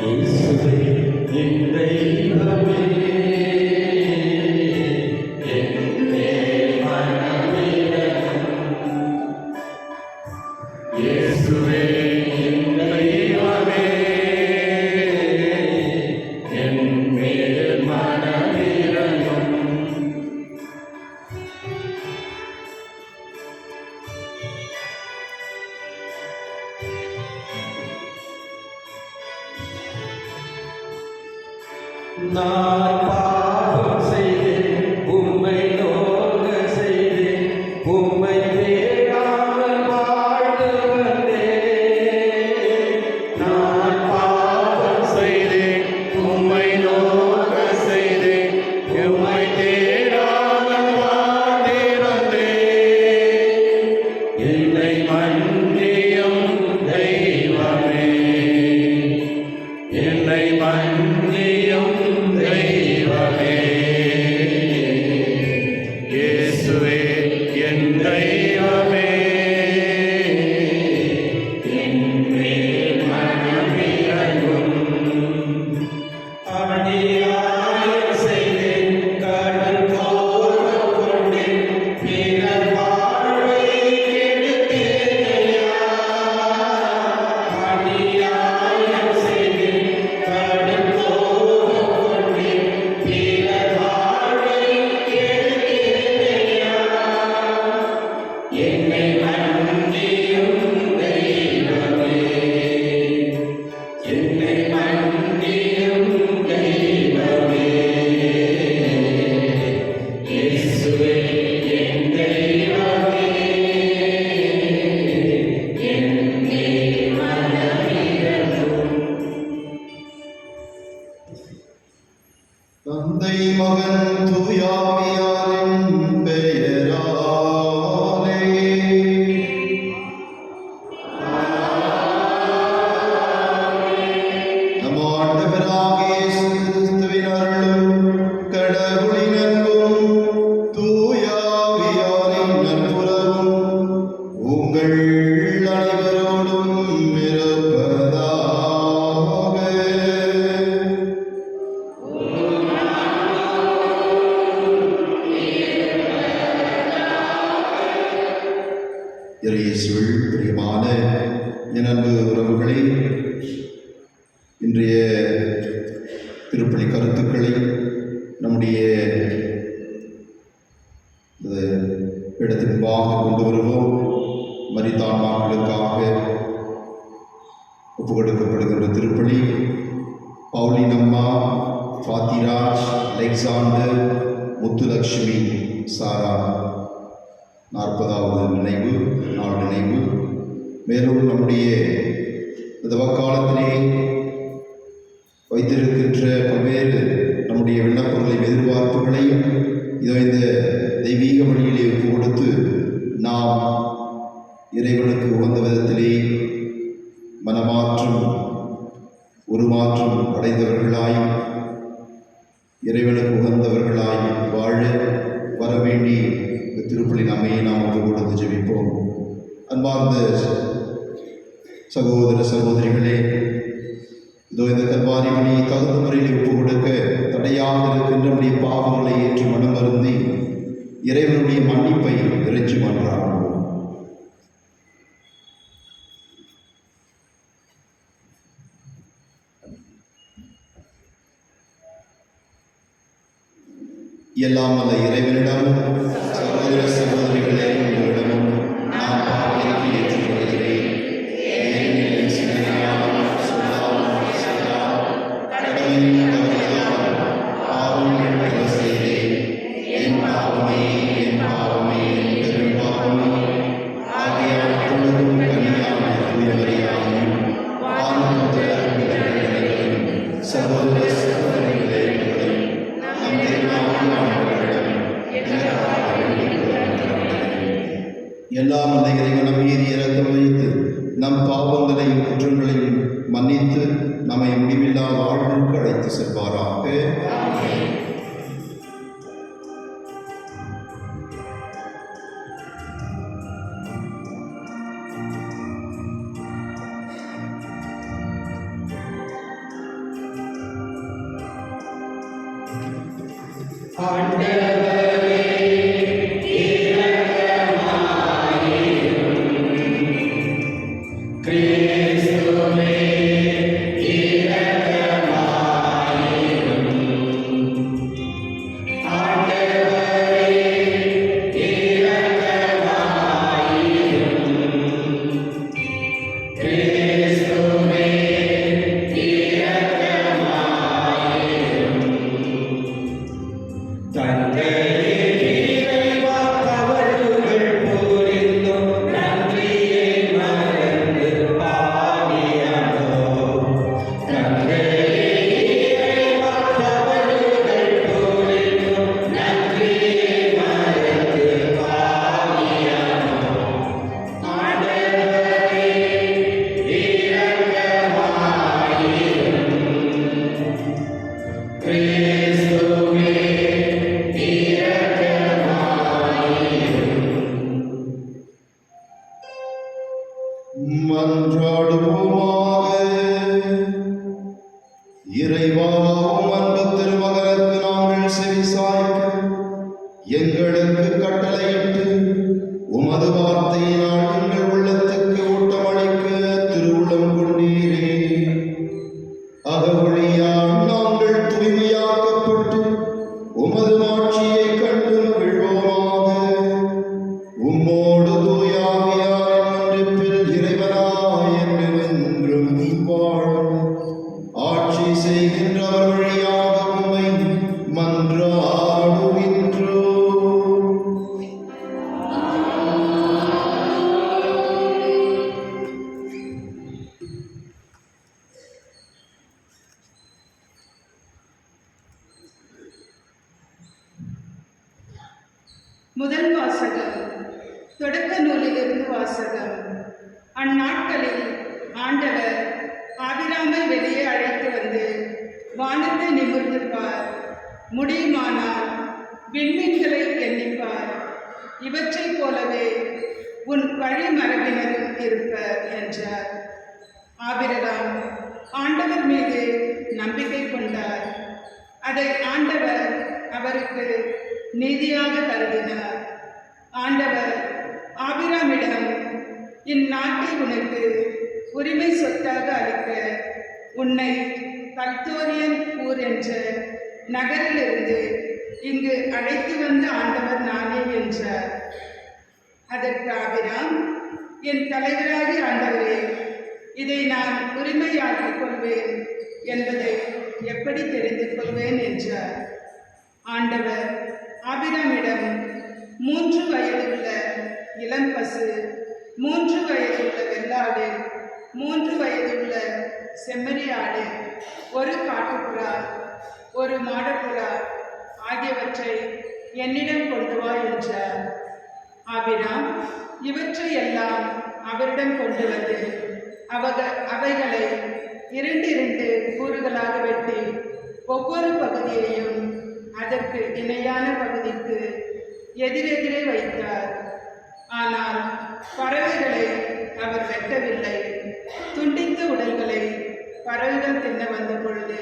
இயேசுவே என் தெய்வமே, என் மேல் மனமிரங்கும். இயேசுவே என் தெய்வமே, என் மேல் மனமிரங்கும். நான் பாவம் செய்தேன், உம்மை நோக செய்தேன், உம்மை தேடாமல் வாழ்ந்து வந்தேன். நான் பாவம் செய்தேன், உம்மை நோக செய்தேன், உம்மை தேடாமல் வாழ்ந்து வந்தேன். என்னை மன்னியும் தெய்வமே, என்னை மன்னியும் தெய்வமே. இயேசுவே என் தெய்வமே, என் மேல் மனமிரங்கும். அநியாயம் செய்தேன், கடன் கோபம் கொண்டேன், பிறர் வாழ்வை கெடுத்தேனையா. அநியாயம் செய்தேன், கடன் கோபம் கொண்டேன், பிறர் வாழ்வை கெடுத்தேனையா. என்னை மன்னியும் தெய்வமே, என்னை மன்னியும் தெய்வமே. இயேசுவே என் தெய்வமே, என் மேல் மனமிரங்கும். தந்தை மகன் தூயாவியாரின் பெயராலே நம் ஆண்டவராகிய இயேசு கிறிஸ்துவின் அருளும் கடவுளின் அன்பும் தூயாவியாரின் நட்புறவும் உங்கள் அனைவரோடும் இருப்பதாக. இயேசுவில் பிரியமான என் அன்பு உறவுகளே, இன்றைய திருப்பலி கருத்துக்களை நம்முடைய இடத்தின்பாக கொண்டு வருவோம். மரித்தான்மாக்களுக்காக ஒப்புக் கொடுக்கப்படுகின்ற திருப்பலி பவுலினம்மா, ஃபாத்திராஜ், அலெக்சாண்டர், முத்துலட்சுமி, சாரா 40வது நினைவு நாள் நினைவு. மேலும் நம்முடைய இந்த வக்காலத்திலே வைத்திருக்கின்ற பல்வேறு நம்முடைய விண்ணப்பங்களையும் எதிர்பார்ப்புகளையும் இதோ இந்த தெய்வீக வழியிலே ஒப்புக் கொடுத்து நாம் இறைவனுக்கு உகந்த விதத்திலே மனமாற்றம் உருமாற்றம் அடைந்தவர்களாய் இறைவனுக்கு உகந்தவர்களாய் வாழ வரவேண்டி இந்த திருப்பலி நம்மையே நாம் ஒப்புக் கொடுத்து ஜெபிப்போம். அன்பார்ந்த சகோதர சகோதரிகளே, இதோ இந்த கல்வாரி பணி தகுந்த முறையில் ஒப்புக் கொடுக்க தடையாக இருக்கின்ற நம்முடைய பாவங்களை ஏற்று மனம் வருந்தி இறைவனுடைய மன்னிப்பை இறைச்சி மன்றாடுவோம். எல்லாம் அல்ல இறைவனிடம் சகோதர சகோதரிகளே உங்களிடமும் நான் பாவத்தை ஏற்றுக்கொள்கிறேன். ஏனெனில் சிந்தனையால், சொல்லால், செயலால், கடமையில் தவறியதால் பாவங்கள் பல செய்தேன். என் பாவமே, என் பாவமே, என் பெரும் பாவமே. ஆகையால் தொழுதும் கனியான தூயவரையாயும் வானமுத்த அனைவரும் சகோதர சகோதரிகளே உங்களையும் நம் தேவனாகிய எல்லாம் அந்த இறைவனம் மீறி இறக்கம் வைத்து நம் பாவங்களையும் குற்றங்களையும் மன்னித்து நம்மை முடிவில்லா வாழ்வுக்கு அழைத்து செல்வாராக. ஆண்டவரே இரக்கமாயிரும். கிறிஸ்துவே இரக்கமாயிரும். ஆண்டவரே இரக்கமாயிரும். கிறிஸ்துவே இரக்கமாயிரும். தந்தையே இறைவா, தவறுகள் புரிந்தும் நன்றியை மறந்து பாவியானோம். தந்தையே இறைவா, தவறுகள் புரிந்தும் நன்றியை மறந்து பாவியானோம். ஆண்டவரே இரக்கமாயிரும். கிறிஸ்துவே மன்றாடுவோமாக. இறைவா, உம் அன்பு திருமகனுக்கு நாங்கள் செவிசாய்க்க எங்களுக்கு கட்டளையிட்டு உமது வார்த்தையினால் எங்கள் உள்ளத்துக்கு ஊட்டமளிக்க திருவுளம் கொண்டீரே. அகவழியால் நாங்கள் தூய்மையாக்கப்பட்டு உமது மாட்சியை கண்டு மகிழ்வோமாக. உம்மோடு தூயாவியார் ஒன்றிப்பில் இறைவனாய் என்றென்றும் வாழும் ஆட்சி செய்கின்றவர் வழியாக உம்மை மன்றாடுகின்றோம். முதல் வாசகம் தொடக்க நூலிலிருந்து வாசகம். அந்நாட்களில் ஆண்டவர் ஆபிராமை வெளியே அழைத்து வந்து வானத்தை நிமிர்ந்து பார், முடியுமானால் விண்மீன்களை எண்ணிப்பார், இவற்றைப் போலவே உன் வழிமரபினரும் இருப்பர் என்றார். ஆபிரகாம் ஆண்டவர் மீது நம்பிக்கை கொண்டார். அதை ஆண்டவர் அவருக்கு நீதியாக கருதினார். ஆண்டவர் ஆபிராமிடம், இந்நாட்டை உனக்கு உரிமை சொத்தாக அளிக்க உன்னை கல்தோரியன் ஊர் என்ற நகரிலிருந்து இங்கு அழைத்து வந்த ஆண்டவர் நானே என்றார். அதற்கு ஆபிராம், என் தலைவராகிய ஆண்டவரே, இதை நான் உரிமையாக்கிக் கொள்வேன் என்பதை எப்படி தெரிந்து கொள்வேன் என்றார். ஆண்டவர் ஆபிராமிடம் 3 வயதுள்ள இளம் பசு, 3 வயதுள்ள வெள்ளாடு, 3 வயதுள்ள செம்மறியாடு, 1 காட்டுப்புறா, 1 மாடப்புறா ஆகியவற்றை என்னிடம் கொண்டு வா என்றார். ஆபிராம் இவற்றை எல்லாம் அவரிடம் கொண்டு வந்து அவைகளை 2 கூறுகளாக வெட்டி ஒவ்வொரு பகுதியையும் அதற்கு இணையான பகுதிக்கு எதிரெதிரே வைத்தார். ஆனால் பறவைகளை அவர் வெட்டவில்லை. துண்டித்த உடல்களை பறவைகள் தின்ன வந்த பொழுது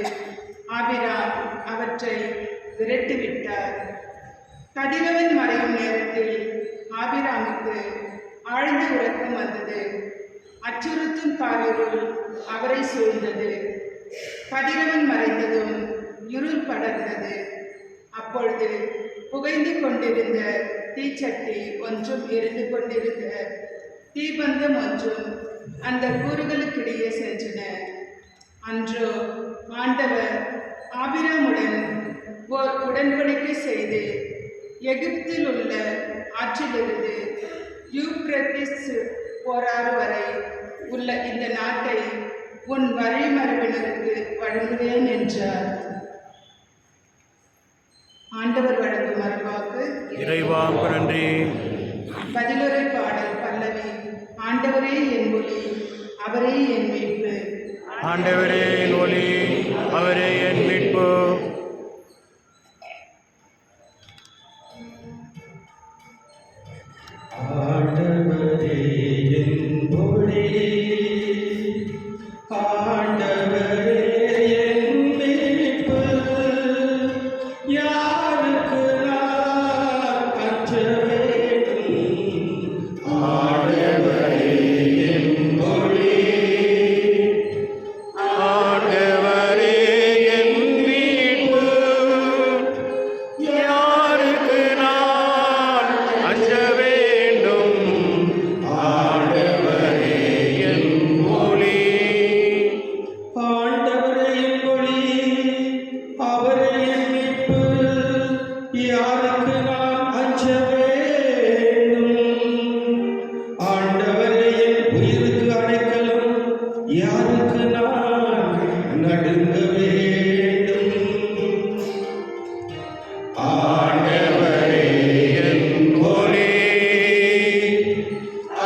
ஆபிராம் அவற்றை விரட்டிவிட்டார். கதிரவன் மறையும் நேரத்தில் ஆபிராமுக்கு ஆழ்ந்த உறக்கம் வந்தது. அச்சுறுத்தும் காரிருள் அவரை சூழ்ந்தது. கதிரவன் மறைந்ததும் இருள் படர்ந்தது. அப்பொழுது புகைந்து கொண்டிருந்த தீச்சட்டி ஒன்றும் எரிந்து கொண்டிருந்த தீபந்தம் ஒன்றும் அந்த கூறுகளுக்கிடையே சென்றன. அன்றோ ஆண்டவர் ஆபிராமுடன் ஓர் உடன்படிக்கை செய்து எகிப்தில் உள்ள ஆற்றிலிருந்து யூப்ரட்டிஸ் போராறு வரை உள்ள இந்த நாட்டை உன் வழிமரபினருக்கு வழங்குவேன் என்றார். ஆண்டவர் வழங்கும் அருள்வாக்கு. இறைவாக்கு நன்றி. பதிலுரை பாடல் பல்லவி. ஆண்டவரே என் ஒளி, அவரே என் மீட்பு. ஆண்டவரே என் ஒளி, அவரே என் மீட்பு. ஆண்டவரே என் ஒளி, ஆண்டவரே என் மீட்பு. யாருக்கு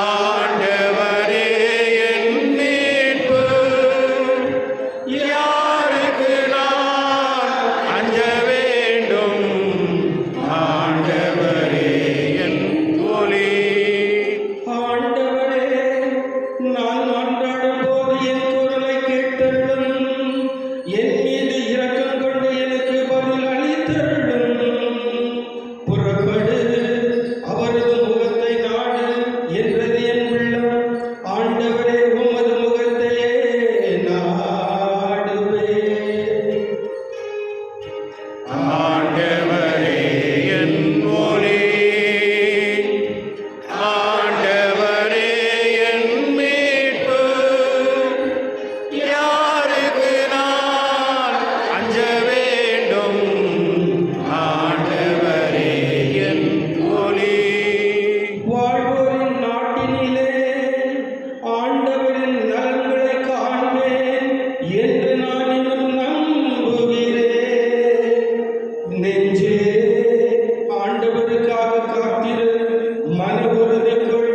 ஆண்டவரே என் மீட்பு, யாருக்கு நான் அஞ்ச வேண்டும்? ஆண்டவரே என் ஒளி. ஆண்டவரே, நான் மன்றாடும் போது என் குரலை கேட்டருளும். என் மீது இரக்கம் கொண்டு எனக்கு பதில் அளித்தருளும். புறப்படு, அவரது முகத்தை நாடு என்றது என் உள்ளம். ஆண்டவரே, உமது முகத்தையே நாடுவேன். ஆண்டவரே என் ஒளி, ஆண்டவரே என் மீட்பு, யாருக்கு நான் அஞ்ச வேண்டும்? ஆண்டவரே என் ஒளி. வாழ்வோரின் நாட்டினிலே ஆண்டவரின் நலன்களை காண்பேன் என்று நான் இன்னும் நம்புகிறேன். நெஞ்சே, ஆண்டவருக்காக காத்திரு. மன உறுதி கொள்,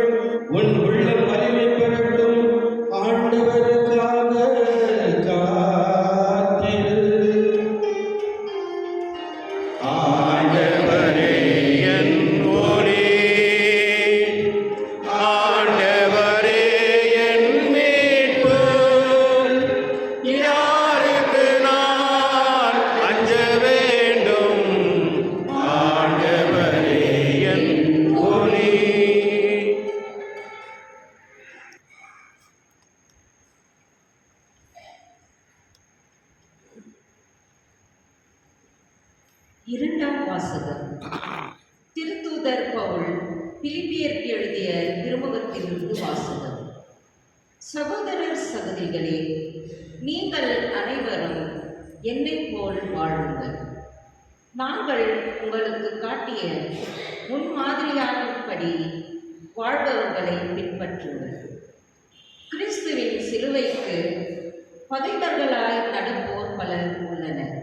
உன் உள்ளம் வலிமை பெறட்டும். ஆண்டவருக்காக காத்திரு. ஆண்டவரே என் ஒளி, ஆண்டவரே என் மீட்பு, யாருக்கு நான் அஞ்ச வேண்டும்? ஆண்டவரே என் ஒளி. இரண்டாம் வாசகம். திருத்தூதர் பவுல் பிலிப்பியருக்கு எழுதிய திருமுகத்திலிருந்து வாசகம். சகோதரர் சகோதரிகளே, நீங்கள் அனைவரும் என்னைப் போல் வாழுங்கள். நாங்கள் உங்களுக்கு காட்டிய முன்மாதிரியானபடி வாழ்பவர்களை பின்பற்றுங்கள். கிறிஸ்துவின் சிலுவைக்கு பகைவர்களாய் நடப்போர் பலர் உள்ளனர்.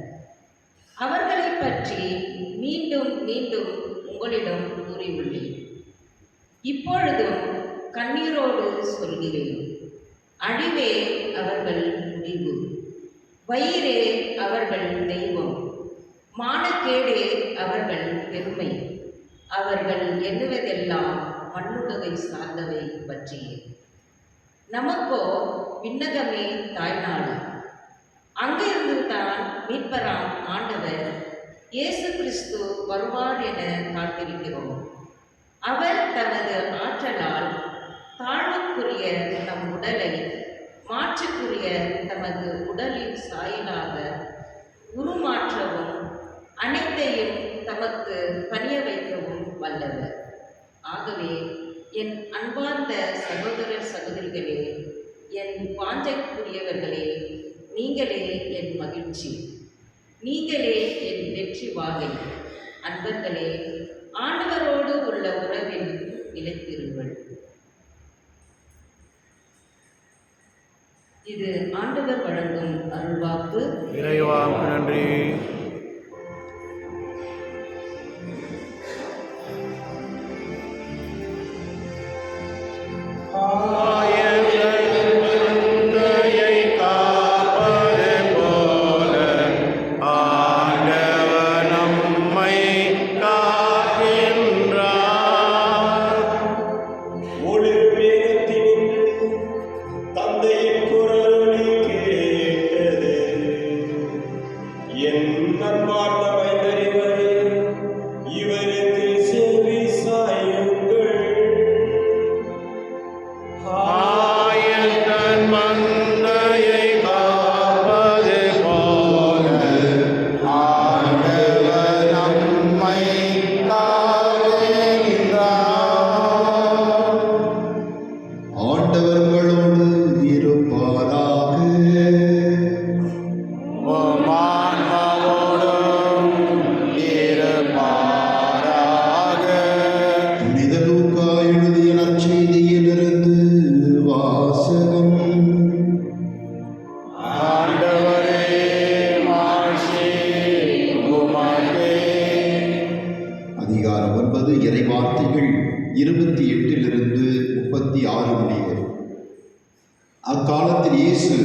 அவர்களை பற்றி மீண்டும் மீண்டும் உங்களிடம் கூறியுள்ளேன். இப்பொழுதும் கண்ணீரோடு சொல்கிறேன். அழிவே அவர்கள் முடிவு, வயிறே அவர்கள் தெய்வம், மானக்கேடே அவர்கள் பெருமை. அவர்கள் எண்ணுவதெல்லாம் மண்ணுலகை சார்ந்தவை பற்றியே. நமக்கோ விண்ணகமே தாய்நாடு. அங்கிருந்து தான் மீட்பராம் ஆண்டவர் இயேசு கிறிஸ்து வருவார் என காத்திருக்கிறோம். அவர் தமது ஆற்றலால் தாழ்வுக்குரிய நம் உடலை மாற்றுக்குரிய தமது உடலின் சாயலாக உருமாற்றவும் அனைத்தையும் தமக்கு பணிய வைக்கவும் வல்லவர். ஆகவே என் அன்பார்ந்த சகோதர சகோதரிகளே, என் வாஞ்சைக்குரியவர்களே, நீங்களே என் மகிழ்ச்சி, நீங்களே என் வெற்றி வாகை. அன்பர்களே, ஆண்டவரோடு உள்ள உறவில் நிலைத்திருங்கள். இது ஆண்டவர் வழங்கும் அருள்வாக்கு. இறைவாவுக்கு நன்றி. ஆயத்தை காப்பது போல ஆண்டவர் நம்மை காக்கின்றார். ஒளிர் மேகத்தினின்று தந்தையின் குரலொலி கேட்டது. என் அன்பார்ந்த மைந்தரிவரே, இவருக்கு செவி சாயுங்கள். ஆயத்தன் மந்தையை காப்பது போல ஆண்டவர் நம்மை காக்கின்றார். 36 முடிய. அக்காலத்தில் இயேசு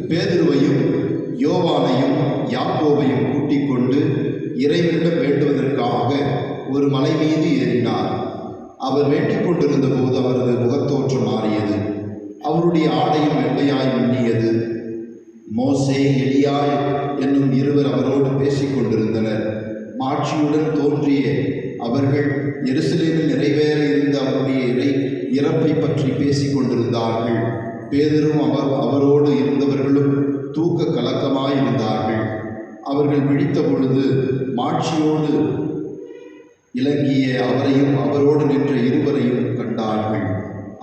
பேதுருவையும் யோவானையும் யாக்கோபையும் கூட்டிக் கொண்டு இறைவனிடம் வேண்டுவதற்காக ஒரு மலை மீது ஏறினார். அவர் வேண்டிக் கொண்டிருந்த போது அவரது முகத்தோற்றம் மாறியது. அவருடைய ஆடையும் வெள்ளையாய் மின்னியது. மோசே, எலியா என்னும் இருவர் அவரோடு பேசிக் கொண்டிருந்தனர். மாட்சியுடன் தோன்றிய அவர்கள் எருசலேமில் நிறைவேற இருந்த அவருடைய இறப்பை பற்றி பேசிக் கொண்டிருந்தார்கள். பேதுரும் அவரோடு இருந்தவர்களும் தூக்க கலக்கமாயிருந்தார்கள். அவர்கள் விழித்த பொழுது மாட்சியோடு இலங்கிய அவரையும் அவரோடு நின்ற இருவரையும் கண்டார்கள்.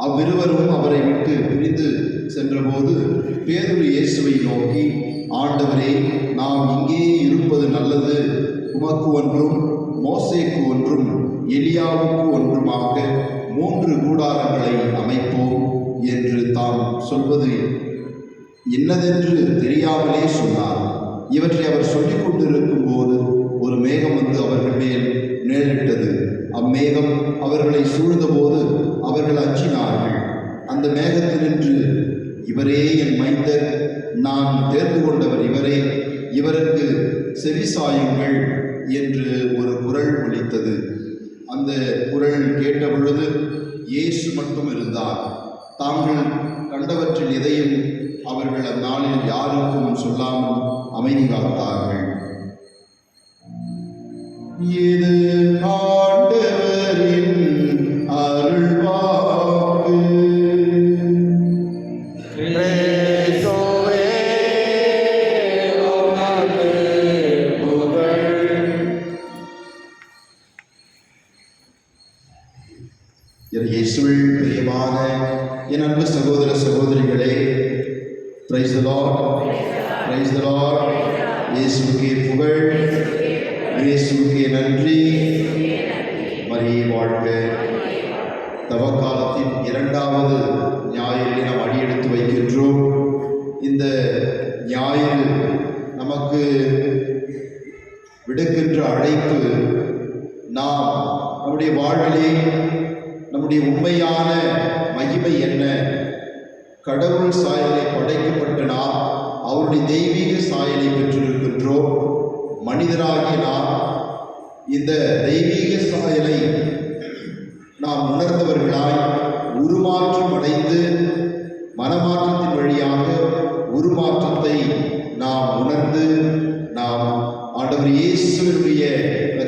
அவ்விருவரும் அவரை விட்டு பிரிந்து சென்றபோது பேதுரு இயேசுவை நோக்கி, ஆண்டவரே, நாம் இங்கே இருப்பது நல்லது. உமக்கு ஒன்றும், மோசேக்கு ஒன்றும், எலியாவுக்கு ஒன்றுமாக 3 கூடாரங்களை அமைப்போம் என்று தாம் சொல்வது என்னதென்று தெரியாமலே சொன்னார். இவற்றை அவர் சொல்லிக் கொண்டிருக்கும் போது ஒரு மேகம் வந்து அவர்கள் மேல் நேரிட்டது. அம்மேகம் அவர்களை சூழ்ந்தபோது அவர்கள் அஞ்சினார்கள். அந்த மேகத்தினின்று, இவரே என் மைந்தர், நான் தேர்ந்து கொண்டவர் இவரே, இவருக்கு செவிசாயுங்கள் என்று ஒரு குரல் ஒலித்தது. அந்த குரல் கேட்ட பொழுது இயேசு மட்டும் இருந்தார். தாங்கள் கண்டவற்றில் எதையும் அவர்கள் அந்நாளில் யாருக்கும் சொல்லாமல் அமைதி காத்தார்கள். இது ஆண்டவரின் அருள்வாக்கு. கிறிஸ்துவே உமக்கு புகழ். இயேசுவில் பிரியமான என் அன்பு சகோதர சகோதரிகளே, praise the Lord, praise the Lord. இயேசுவுக்கே புகழ், இயேசுவுக்கே நன்றி. மரியே வாழ்க. தவக்காலத்தின் 2வது ஞாயிறில் நாம் அடியெடுத்து வைக்கின்றோம். இந்த ஞாயிறு நமக்கு விடுக்கின்ற அழைப்பு, நாம் நம்முடைய வாழ்விலே நம்முடைய உண்மையான மகிமை என்ன? கடவுள் சாயலை படைக்கப்பட்ட நாம் அவருடைய தெய்வீக சாயலை பெற்றிருக்கின்றோம். மனிதராகிய நாம் இந்த தெய்வீக சாயலை நாம் உணர்ந்தவர்களாய் உருமாற்றம் அடைந்து, மனமாற்றத்தின் வழியாக உருமாற்றத்தை நாம் உணர்ந்து, நாம் ஆண்டவர் இயேசுவினுடைய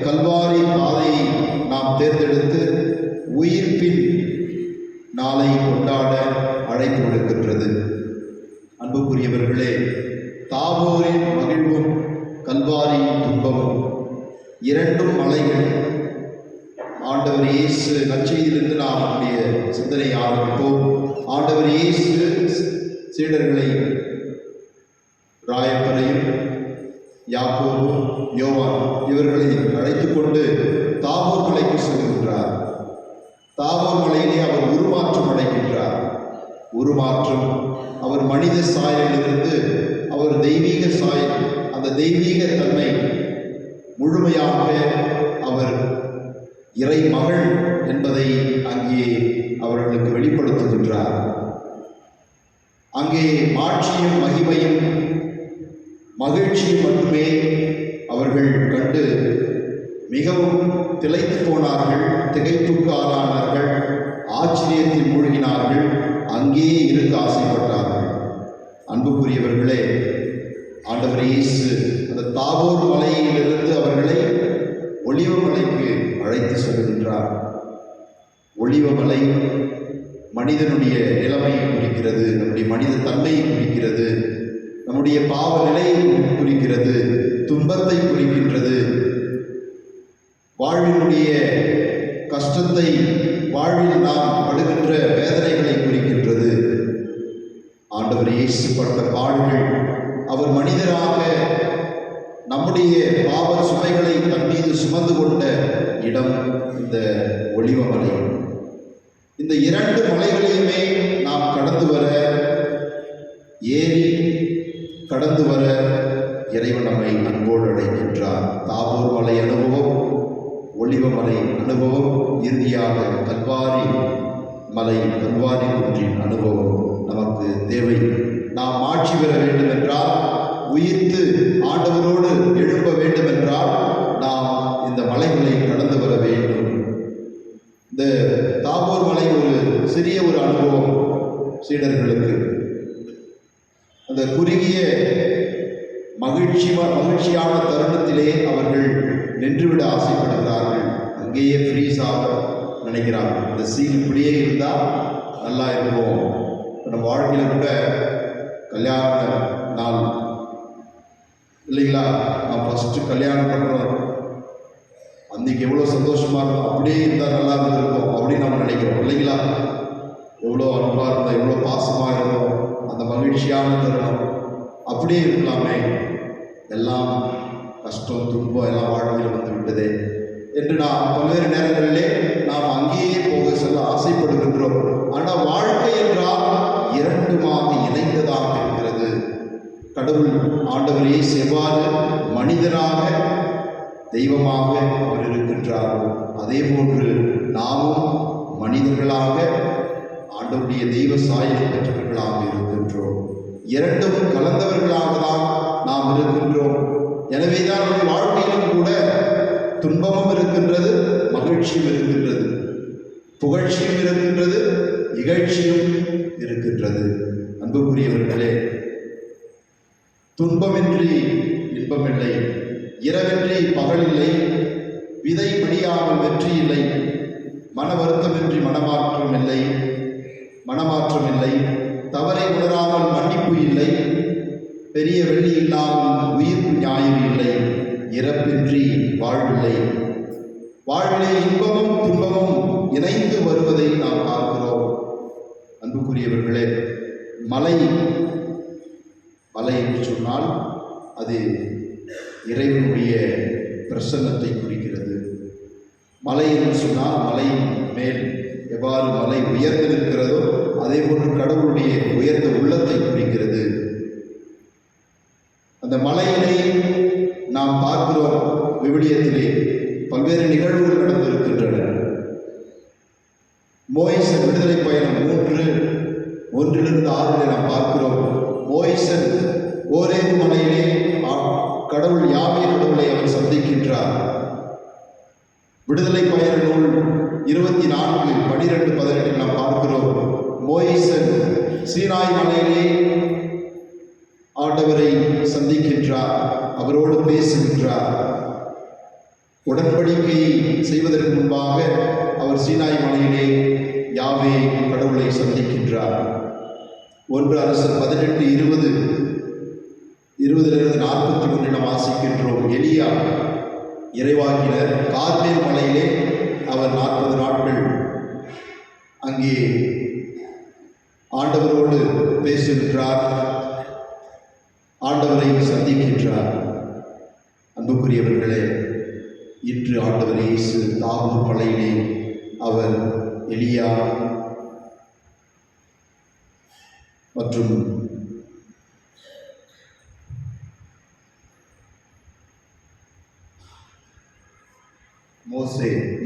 கல்வாரி பாதையை நாம் தேர்ந்தெடுத்து உயிர்ப்பின் நாளை கொண்டாட அழைப்பு விடுக்கின்றது. அன்புக்குரியவர்களே, தாபோரின் மகிழ்வும் கல்வாரியின் துன்பமும் 2 மலைகள். ஆண்டவர் இயேசு நற்செய்தியிலிருந்து நாம் நம்முடைய சிந்தனை ஆரம்பிப்போம். ஆண்டவர் இயேசு சீடர்களை, ராயப்பரையும் யாக்கோபு, யோவான் இவர்களை அழைத்து கொண்டு தாபோர் மலைக்கு செல்கின்றார். தாபோர் மலையிலே அவர் உருமாற்றம் அடைகின்றார். உருமாற்றம், அவர் மனித சாயலிலிருந்து அவர் தெய்வீக சாயல், அந்த தெய்வீக தன்மை முழுமையாக அவர் இறை மகள் என்பதை அங்கே அவர்களுக்கு வெளிப்படுத்துகின்றார். அங்கே மாட்சியும் மகிமையும் மகிழ்ச்சியும் மட்டுமே அவர்கள் கண்டு மிகவும் திளைத்து போனார்கள், திகைப்புக்கு ஆளானார்கள், ஆச்சரியத்தில் மூழ்கினார்கள், அங்கேயே இருக்க ஆசைப்பட்டார்கள். அன்புக்குரியவர்களே, ஆண்டவர் இயேசு அந்த தாபோர் மலையிலிருந்து அவர்களை ஒலிவ மலைக்கு அழைத்து செல்கின்றார். ஒலிவ மலை மனிதனுடைய நிலைமையை குறிக்கிறது, நம்முடைய மனித தன்மையை குறிக்கிறது, நம்முடைய பாவ நிலையை குறிக்கிறது, துன்பத்தை குறிக்கின்றது, வாழ்வினுடைய கஷ்டத்தை, வாழ்வில் நாம் படுகின்ற வேதனைகளை குறிக்கின்றது. ஆண்டவர் இயேசு பட்ட பாடுகள், அவர் மனிதராக நம்முடைய பாவ சுமைகளை தன் மீது சுமந்து கொண்ட இடம் இந்த ஒலிவமலை. இந்த 2 மலைகளையுமே நாம் கடந்து வர, ஏறி கடந்து வர இறைவன் நம்மை அன்போடு அழைக்கின்றார். தாபோர் மலை அனுபவம், ஒலிவமலை அனுபவம், இறுதியாக கல்வாரி மலை கல்வாரி குன்றின் அனுபவம் நமக்கு தேவை. நாம் ஆட்சி பெற வேண்டும் என்றால், உயிர்த்து ஆண்டவரோடு எழும்ப வேண்டும் என்றால், நாம் இந்த மலைகளை கடந்து வர வேண்டும். இந்த தாபோர் மலை ஒரு சிறிய ஒரு அனுபவம் சீடர்களுக்கு. அந்த குறுகிய மகிழ்ச்சியான தருணத்திலே அவர்கள் நின்றுவிட ஆசைப்படுகிறார்கள். அங்கேயே ஃப்ரீஸ் ஆக நினைக்கிறார்கள். இந்த சீன் இப்படியே இருந்தால் நல்லா இருக்கும். நம்ம வாழ்க்கையில் கூட கல்யாண நாள் இல்லைங்களா, நான் ஃபஸ்ட்டு கல்யாணம் பண்ணுறோம், அன்றைக்கி எவ்வளோ சந்தோஷமாக இருக்கும், அப்படியே இருந்தால் நல்லா இருந்திருக்கும் அப்படின்னு நம்ம நினைக்கிறோம் இல்லைங்களா. எவ்வளோ அன்பாக இருந்தோம், எவ்வளோ பாசமாக இருந்தோம், அந்த மகிழ்ச்சியான தருணம் அப்படியே இருக்கலாமே, எல்லாம் கஷ்டம் துன்பம் எல்லாம் வாழ்க்கையில் வந்து விட்டதே என்று நாம் பல்வேறு நேரங்களிலே நாம் அங்கேயே போக செல்ல ஆசைப்படுகின்றோம். ஆனால் வாழ்க்கை என்றால் இரண்டுமாக இணைந்ததாக இருக்கிறது. கடவுள் ஆண்டவரே செவ்வாறு மனிதனாக தெய்வமாக அவர் இருக்கின்றார். அதே போன்று நாமும் மனிதர்களாக ஆண்டவருடைய தெய்வ சாயலை பெற்றவர்களாக இருக்கின்றோம். இரண்டும் கலந்தவர்களாக தான் நாம் இருக்கின்றோம். எனவேதான் நம்முடைய வாழ்க்கையிலும் கூட துன்பமும் இருக்கின்றது, மகிழ்ச்சியும் இருக்கின்றது, புகழ்ச்சியும் இருக்கின்றது, இகழ்ச்சியும் இருக்கின்றது. அன்புக்குரியவர்களே, துன்பமின்றி இன்பமில்லை, இரவின்றி பகலில்லை, விதை மடியாமல் வெற்றி இல்லை, மன வருத்தமின்றி மனமாற்றம் இல்லை, தவறை உணராமல் மன்னிப்பு இல்லை, பெரிய வெள்ளி இல்லாமல் உயிர்ப்பு ஞாயிறு இல்லை, இறப்பின்றி வாழ்வில்லை. வாழ்விலே இன்பமும் துன்பமும் இணைந்து வருவதை நாம் பார்க்கிறோம். அன்புக்குரியவர்களே, மலை என்று சொன்னால் அது இறைவனுடைய பிரசன்னத்தை குறிக்கிறது. மலை என்று சொன்னால் மலையின் மேல் எவ்வாறு மலை உயர்ந்து நிற்கிறதோ அதே போன்று கடவுளுடைய உயர்ந்த உள்ளத்தை குறிக்கிறது. அந்த மலையிலே நாம் பார்க்கிறோம், விவிலியத்திலே பல்வேறு நிகழ்வுகள் நடந்திருக்கின்றன. மோயிசன் விடுதலை பயணம் 3:1-6 நாம் பார்க்கிறோம். மோயிசன் ஓரேபு மலையிலே கடவுள் யாவே கடவுளை அவர் சந்திக்கின்றார். விடுதலை பயண நூல் 24:12-18 நாம் பார்க்கிறோம். மோயிசன் சீனாய் மலையிலே ஆண்டவரை சந்திக்கின்றார், அவரோடு பேசுகின்றார். உடன்படிக்கை செய்வதற்கு முன்பாக அவர் சீனாய் மலையிலே யாவே கடவுளை சந்திக்கின்றார். 1 அரசர் 18:20-41 நாம் வாசிக்கின்றோம். எலியா இறைவாக்கினர் கார்மேல் மலையிலே அவர் 40 நாட்கள் அங்கே ஆண்டவரோடு பேசுகின்றார், ஆண்டவரை சந்திக்கின்றார். அன்புக்குரியவர்களே, இன்று ஆண்டவர் இயேசு தாகூர் மலையிலே அவர் எலியா மற்றும்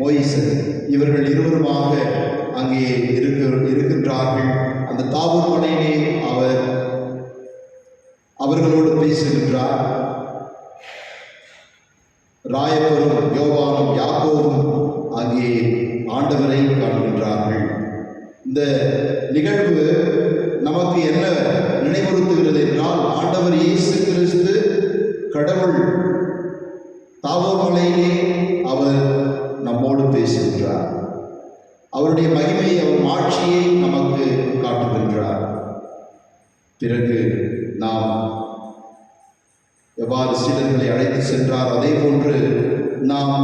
மோயிசன் இவர்கள் இருவருமாக அங்கே இருக்கின்றார்கள். அந்த தாவூர் மலையிலே அவர் அவர்களோடு பேசுகின்றார். ராயப்பரும் யோவானும் யாக்கோவும் அங்கே ஆண்டவரை காண்கின்றார்கள். இந்த நிகழ்வு நமக்கு என்ன நினைவுறுத்துகிறது என்றால், ஆண்டவர் இயேசு கிறிஸ்து கடவுள் தாவூர் மலையிலே அவர் நம்மோடு பேசுகின்றார். அவருடைய மகிமையை, அவர் ஆட்சியை நமக்கு காட்டுகின்றார். பிறகு நாம் எவ்வாறு சீடர்களை அழைத்து சென்றார், அதே போன்று நாம்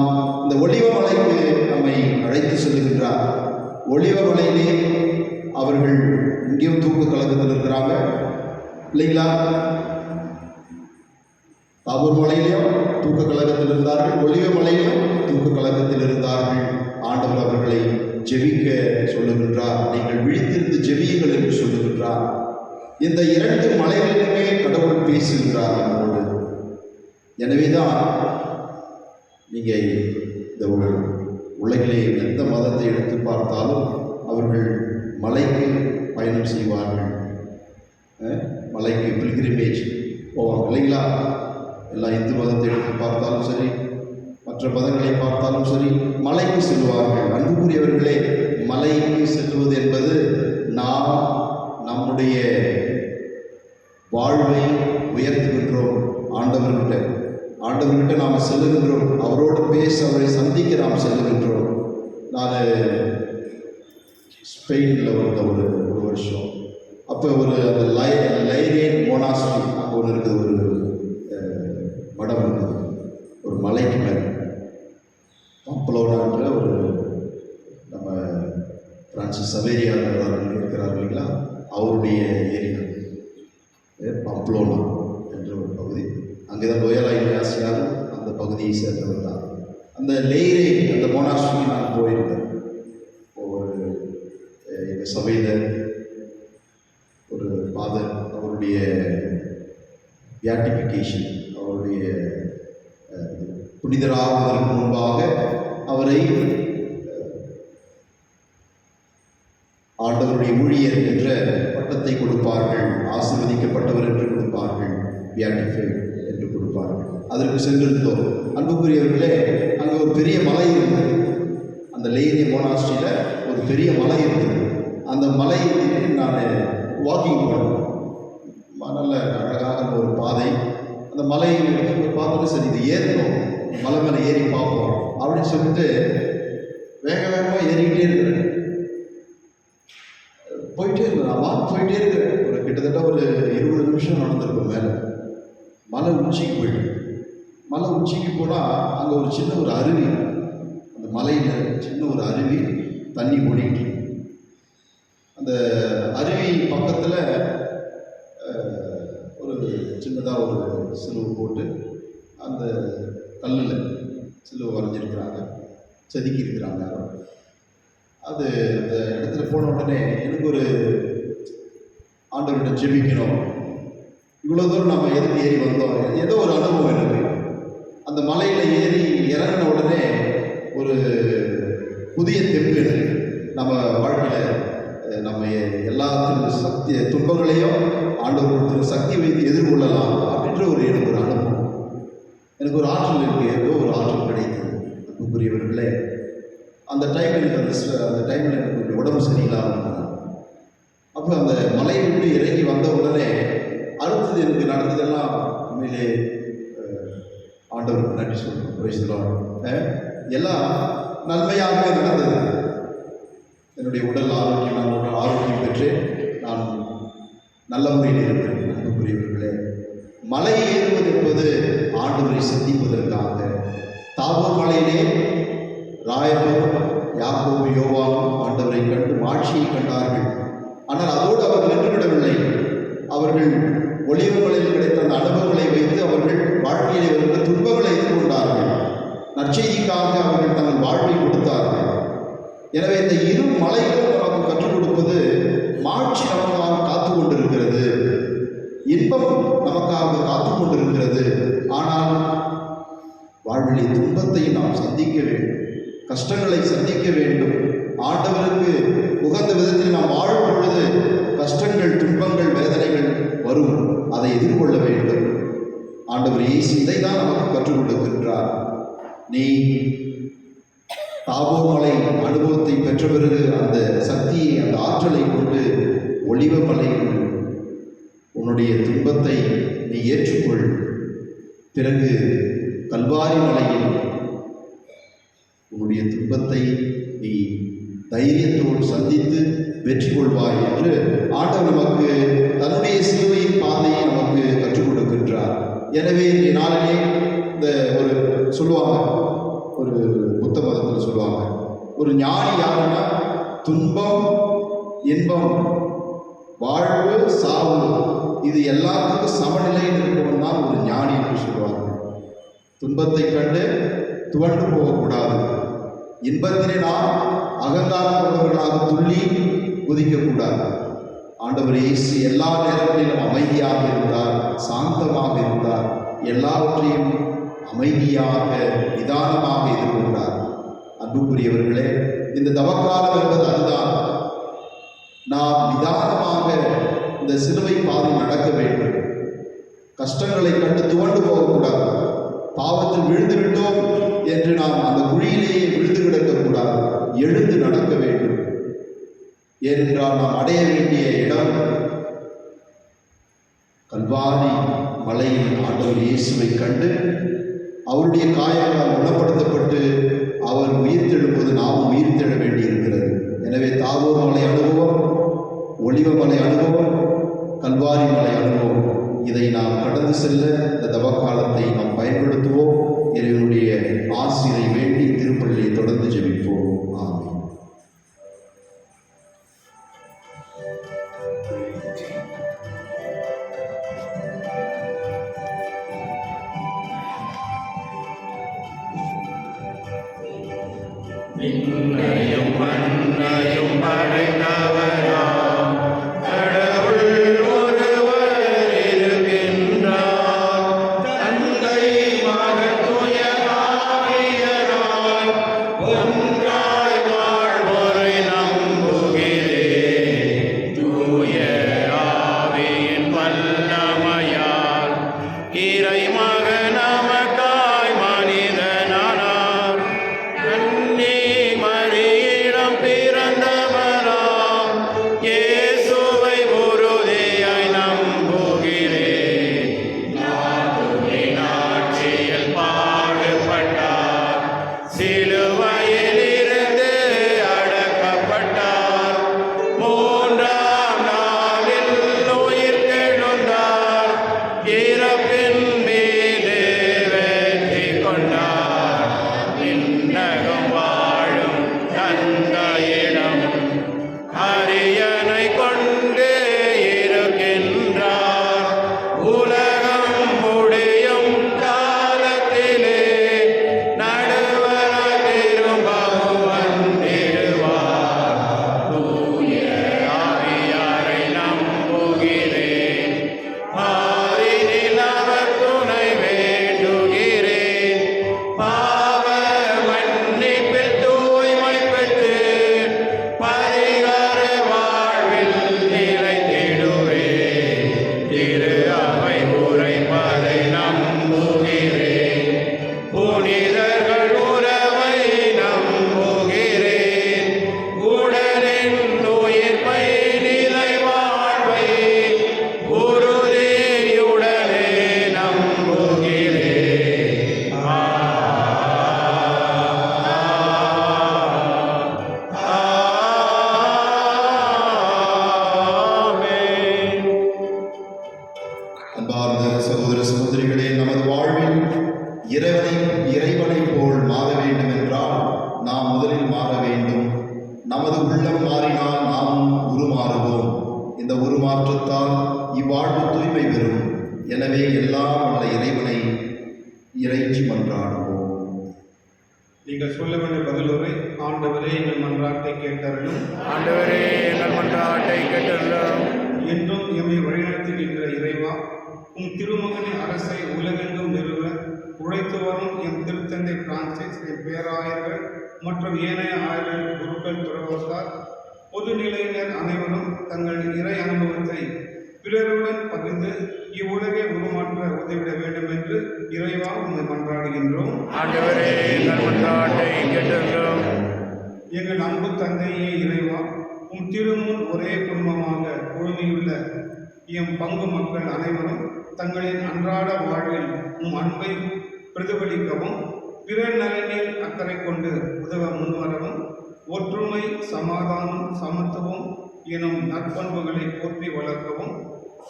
இந்த ஒலிவ மலைக்கு நம்மை அழைத்து செல்கின்றார். ஒலிவ மலையிலே அவர்கள் இங்கேயும் தூக்க கலக்கத்தில் இருக்கிறாங்க இல்லைங்களா. தாவூர் மலையிலையும் தூக்க கலக்கத்தில் இருந்தார்கள், ஒலிவ மலையிலும் தூக்க கலக்கத்தில் இருந்தார்கள். ஆண்டவர் அவர்களை ஜெபிக்க சொல்லுகின்றார். நீங்கள் விழித்திருந்து ஜெபியுங்கள் என்று சொல்லுகின்றார். இந்த 2 மலைகளிலுமே கடவுள் பேசுகின்றார் நம்மோடு. எனவேதான் நீங்கள் இந்த உலகிலே எந்த மதத்தை எடுத்து பார்த்தாலும் அவர்கள் மலைக்கு பயணம் செய்வார்கள். மலைக்கு பில்கிரிமேஜ் போவாங்க இல்லைங்களா? எல்லா இந்து மதத்தை எடுத்து பார்த்தாலும் சரி, மற்ற மதங்களை பார்த்தாலும் சரி, மலைக்கு செல்வார்கள். அன்புக்குரியவர்களே, மலைக்கு செல்வது என்பது நாம் நம்முடைய வாழ்வை உயர்த்துகின்றோம். ஆண்டவர்கிட்ட நாம் செல்லுகின்றோம். அவரோடு பேச, அவரை சந்திக்க நாம் செல்லுகின்றோம். நான் ஸ்பெயினில் வந்த ஒரு வருஷம், அப்போ ஒரு அந்த லைரேன் மோனாஸ்ட்ரி அங்கே ஒன்று இருக்குது, ஒரு மடம் இருக்குது, ஒரு மலைக்கு மேலே பம்ப்ளோனான்ற ஒரு நம்ம பிரான்சிஸ் சவேரியார் இருக்கிறார் இல்லைங்களா, அவருடைய ஏரியா பம்ப்ளோனா என்ற ஒரு பகுதி. அங்கே தான் லோயலா இக்னாசியாரும் அந்த பகுதியை சேர்ந்தவர் தான். அந்த லைரேன் அந்த மோனாஸ்ட்ரிக்கு நான் போயிருந்தேன். எங்கள் சபையில் ஒரு ஃபாதர், அவருடைய பியாட்டிஃபிகேஷன், அவருடைய புனிதராவதற்கு முன்பாக அவரை ஆண்டவருடைய ஊழியர் என்ற பட்டத்தை கொடுப்பார்கள், ஆசீர்வதிக்கப்பட்டவர் என்று கொடுப்பார்கள், பியாட்டிஃபைட் என்று கொடுப்பார்கள். அதற்கு சென்றிருந்தோம். அன்புக்குரியவர்களே, அங்கே ஒரு பெரிய மலை இருந்தது. அந்த லைரேன் மோனாஸ்ட்ரியில் ஒரு பெரிய மலை இருந்தது. அந்த மலையை நான் வாக்கிங் போனேன். நல்ல அழகாக ஒரு பாதை. அந்த மலையை பார்த்துட்டு சரி இது ஏறணும், மலை மேலே ஏறி பார்ப்போம் அப்படின்னு சொல்லிட்டு வேகமாக ஏறிக்கிட்டே இருக்கிறேன். போயிட்டே இருக்கிறேன், நான் போயிட்டே இருக்கிறேன். ஒரு கிட்டத்தட்ட ஒரு 20 நிமிஷம் நடந்திருக்கும். மேலே மலை உச்சிக்கு போயிட்டேன். மலை உச்சிக்கு போனால் அங்கே ஒரு சின்ன ஒரு அருவி, அந்த மலையில் சின்ன ஒரு அருவி தண்ணி ஓடிக்கிட்டு. அந்த அருவி பக்கத்தில் ஒரு சின்னதாக ஒரு சிலுவை போட்டு அந்த கல்லில் சிலுவை வரைஞ்சிருக்கிறாங்க, செதுக்கி இருக்கிறாங்க. அது அந்த இடத்துல போன உடனே எனக்கு ஒரு ஆண்டவர்கிட்ட ஜெபிக்கணும், இவ்வளோ தூரம் நம்ம எதுக்கு ஏறி வந்தோம், ஏதோ ஒரு அனுபவம் எனக்கு. அந்த மலையில் ஏறி இறங்கின உடனே ஒரு புதிய தெம்பு எனக்கு. நம்ம வாழ்க்கையில் நம்ம எல்லாத்துக்கும் சக்தி, துன்பங்களையும் ஆண்டவர் கொடுத்துருக்க சக்தி வைத்து எதிர்கொள்ளலாம் அப்படின்ற எனக்கு ஒரு அனுபவம், எனக்கு ஒரு ஆற்றல் இருக்குது, ஏதோ ஒரு ஆற்றல் கிடைத்தது. அன்புக்குரியவர்களே, அந்த டைமில் எனக்கு கொஞ்சம் உடம்பு சரியில்லாமல் இருந்தது. அப்போ அந்த மலையை விட்டு இறங்கி வந்த உடனே அடுத்தது எனக்கு நடந்ததெல்லாம் உண்மையிலே ஆண்டவருக்கு நன்றி சொல்லணும். பிரைஸ் எல்லாம் நன்மையாகவே நடந்தது. என்னுடைய உடல் ஆரோக்கியம், நான் உடல் ஆரோக்கியம் பெற்று நான் நல்ல முறையில் இருக்கிறேன். அன்புக்குரியவர்களே, மலை ஏறுவது என்பது ஆண்டவரை சந்திப்பதற்காக. தாபோர் மலையிலே ராயபுரம், யாக்கோபு, யோவானும் ஆண்டவரை கண்டு மாட்சியை கண்டார்கள். ஆனால் அதோடு அவர்கள் நின்றுவிடவில்லை. அவர்கள் ஒலிவ மலையில் கிடைத்த அந்த அனுபவங்களை வைத்து அவர்கள் வாழ்க்கையிலே வருகிற துன்பங்களை எதிர்கொண்டார்கள். நற்செய்திக்காக அவர்கள் தங்கள் வாழ்வை கொடுத்தார்கள். எனவே இந்த இரு மலைகளும் நமக்கு கற்றுக் கொடுப்பது, மாட்சி நமக்காக காத்து கொண்டிருக்கிறது, இன்பம் நமக்காக காத்து கொண்டிருக்கிறது. ஆனால் வாழ்விலே துன்பத்தை நாம் சந்திக்க வேண்டும், கஷ்டங்களை சந்திக்க வேண்டும். ஆண்டவருக்கு உகந்த விதத்தில் நாம் வாழும் பொழுது கஷ்டங்கள், துன்பங்கள், வேதனைகள் வரும். அதை எதிர்கொள்ள வேண்டும். ஆண்டவர் இயேசு இதை தான் நமக்கு கற்றுக் கொடுக்கின்றார். நீ தாபோர் மலை அனுபவத்தை பெற்ற பிறகு அந்த சக்தியை, அந்த ஆற்றலை கொண்டு ஒலிவ மலையில் உன்னுடைய துன்பத்தை நீ ஏற்றுக்கொள். பிறகு கல்வாரி மலையில் உன்னுடைய துன்பத்தை நீ தைரியத்தோடு சந்தித்து வெற்றி கொள்வாய் என்று ஆண்டவர் நமக்கு தன்னுடைய சிலுவையின் பாதையை நமக்கு கற்றுக் கொடுக்கின்றார். எனவே இன்றைய நாளிலே இந்த ஒரு சொல்லுவாங்க, ஒரு புத்த மதத்தில் சொல்லுவாங்க, ஒரு ஞானி யாருன்னா துன்பம், இன்பம், வாழ்வு, சாவு, இது எல்லாத்துக்கும் சமநிலையில் இருப்பவன் தான் ஒரு ஞானி என்று சொல்லுவார்கள். துன்பத்தை கண்டு துவண்டு போகக்கூடாது. இன்பத்தினை நாம் அகங்காரம் கொண்டவர்களாக துள்ளி குதிக்கக்கூடாது. ஆண்டவர் இயேசு எல்லா நேரங்களிலும் அமைதியாக இருந்தார், சாந்தமாக இருந்தார், எல்லாவற்றையும் அமைதியாக நிதானமாக எதிர்கொண்டார். அன்புக்குரியவர்களே, இந்த தவக்காலம் என்பது அதுதான். நாம் நிதானமாக இந்த சிலுவை பாதை நடக்க வேண்டும். கஷ்டங்களை கண்டு துவண்டு போகக்கூடாது. பாவத்தில் விழுந்து விட்டோம் என்று நாம் அந்த குழியிலேயே விழுந்து கிடக்கக்கூடாது. எழுந்து நடக்க வேண்டும். ஏனென்றால் நாம் அடைய வேண்டிய இடம் கல்வாரி மலையில் ஆண்டவர் இயேசுவை கண்டு அவருடைய காயங்களால் குணப்படுத்தப்பட்டு அவர் உயிர்த்தெழும்போது நாமும் உயிர்த்தெழ வேண்டியிருக்கிறது. எனவே தாகூர் மலை அனுபவம், ஒலிவ மலை அனுபவம், கல்வாரி மலை அனுபவம், இதை நாம் கடந்து செல்ல இந்த தவக்காலத்தை நாம் பயன்படுத்துவோம். இறைவனுடைய ஆசிரை வேண்டி திருப்பள்ளியை தொடர்ந்து ஜெபிப்போம். ஆமென். விண்ணையும் மண்ணையும் படைத்தவராம் கடவுள் ஒருவர் இருக்கின்றார். தந்தை மகன் தூய ஆவியராய் ஒன்றாய் வாழ்வோரை நம்புகிறேன். தூய ஆவியின் வல்லமையால் இறைமகன் நமக்காய் மனிதனானார். கன்னி மரியிடம் பிறந்தவராம் இயேசுவை உறுதியாய் நம்புகிறேன். நாட்டுவின் ஆட்சியில் பாடுபட்டார். சிலுவையில் இருந்து அடக்கப்பட்டார். மூன்றாம் நாளில் உயிர்த்தெழுந்தார். இறப்பின் மீது வெற்றி கொண்டார். விண்ணகம் வாழும் தந்தையிடம் அரியணை கொண்டு இருக்கின்றார். உலகம் முடியும் காலத்திலே நடுவராய் திரும்பவும் வந்திடுவார். தூய ஆவியாரை நம்புகிறேன். மாறினில் அவர் துணை வேண்டுகிறேன். பாவ மன்னிப்பில் தூய்மை பெற்று பரிகார வாழ்வில் நிலைத்திடுவேன். திரு அவை உரைப்பதை நம்புகிறேன். புனிதர்கள் உறவை நம்புகிறேன். உடலின் உயிர்ப்பை நிலை வாழ்வை உறுதியுடனே நம்புகிறேன். ஆமென். அன்பார்ந்த சகோதர சகோதரிகளே, நமது வாழ்வில் இறைவனை போல் மாற வேண்டும் என்றால் நாம் முதலில் மாற வேண்டும். நமது உள்ளம் மாறினால் நாமும் உருமாறுவோம். இந்த உருமாற்றத்தால் இவ்வாழ்வு தூய்மை பெறும். எனவே எல்லாம் வல்ல இறைவனை இறைஞ்சி மன்றாடுவோம். நீங்கள் சொல்ல வேண்டிய பதிலுரை: ஆண்டவரே எங்கள் மன்றாட்டை கேட்டருளும். ஆண்டவரே எங்கள் மன்றாட்டை கேட்டருளும். என்றும் எம்மை வழிநடத்துகின்ற இறைவா, உம் திருமகனின் அரசை உலகெங்கும் நிறுவ உழைத்து வரும் எம் திருத்தந்தை பிரான்சிஸ், எம் பேராயர்கள் மற்றும் ஏனைய ஆயர்கள், குருக்கள், துறவத்தார், பொதுநிலையினர் அனைவரும் தங்கள் இறை அனுபவத்தை பிறருடன் பகிர்ந்து இவ்வுலகை உருமாற்ற உதவிட வேண்டும் என்று இறைவா உம்மை மன்றாடுகின்றோம். ஆண்டவரே எங்கள் மன்றாட்டை கேட்டருளும். எங்கள் அன்பு தந்தையே இறைவா, உம் திருமுன் ஒரே குடும்பமாக குழுமியுள்ள எம் பங்கு மக்கள் அனைவரும் தங்களின் அன்றாட வாழ்வில் உம் அன்பை பிரதிபலிக்கவும், பிறர் நலனில் அக்கறை கொண்டு உதவ முன்வரவும், ஒற்றுமை, சமாதானம், சமத்துவம் எனும் நற்பண்புகளை போற்றி வளர்க்கவும்,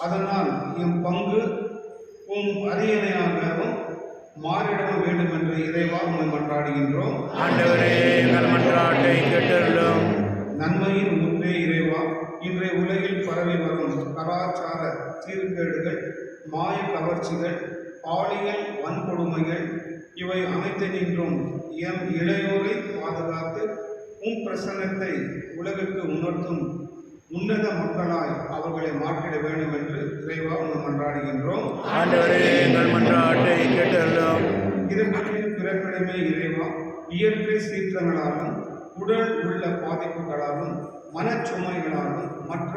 அதனால் எம் பங்கு உம் அரியணையாகவும் மாறிட வேண்டும் என்று இறைவா உம்மை மன்றாடுகின்றோம். ஆண்டவரே எங்கள் மன்றாட்டை கேட்டருளும். நன்மையின் ஊற்றே இறைவா, இன்றைய உலகில் பரவி வரும் கலாச்சார சீர்கேடுகள், மாய கவர்ச்சிகள், பாலியல் வன்கொடுமைகள் இவை அனைத்தினின்றும் எம் இளையோரை பாதுகாத்து உம் பிரசன்னத்தை உலகுக்கு உணர்த்தும் உன்னத மக்களாய் அவர்களை மாற்றிட வேண்டும் என்று இறைவா உம்மை மன்றாடுகின்றோம். ஆண்டவரே எங்கள் மன்றாட்டை கேட்டருளும். இதற்கு பிறப்பிடமே இறைவா, இயற்கை சீற்றங்களாலும் உடல் உள்ள பாதிப்புகளாலும் மனச்சுமைகளாலும் மற்ற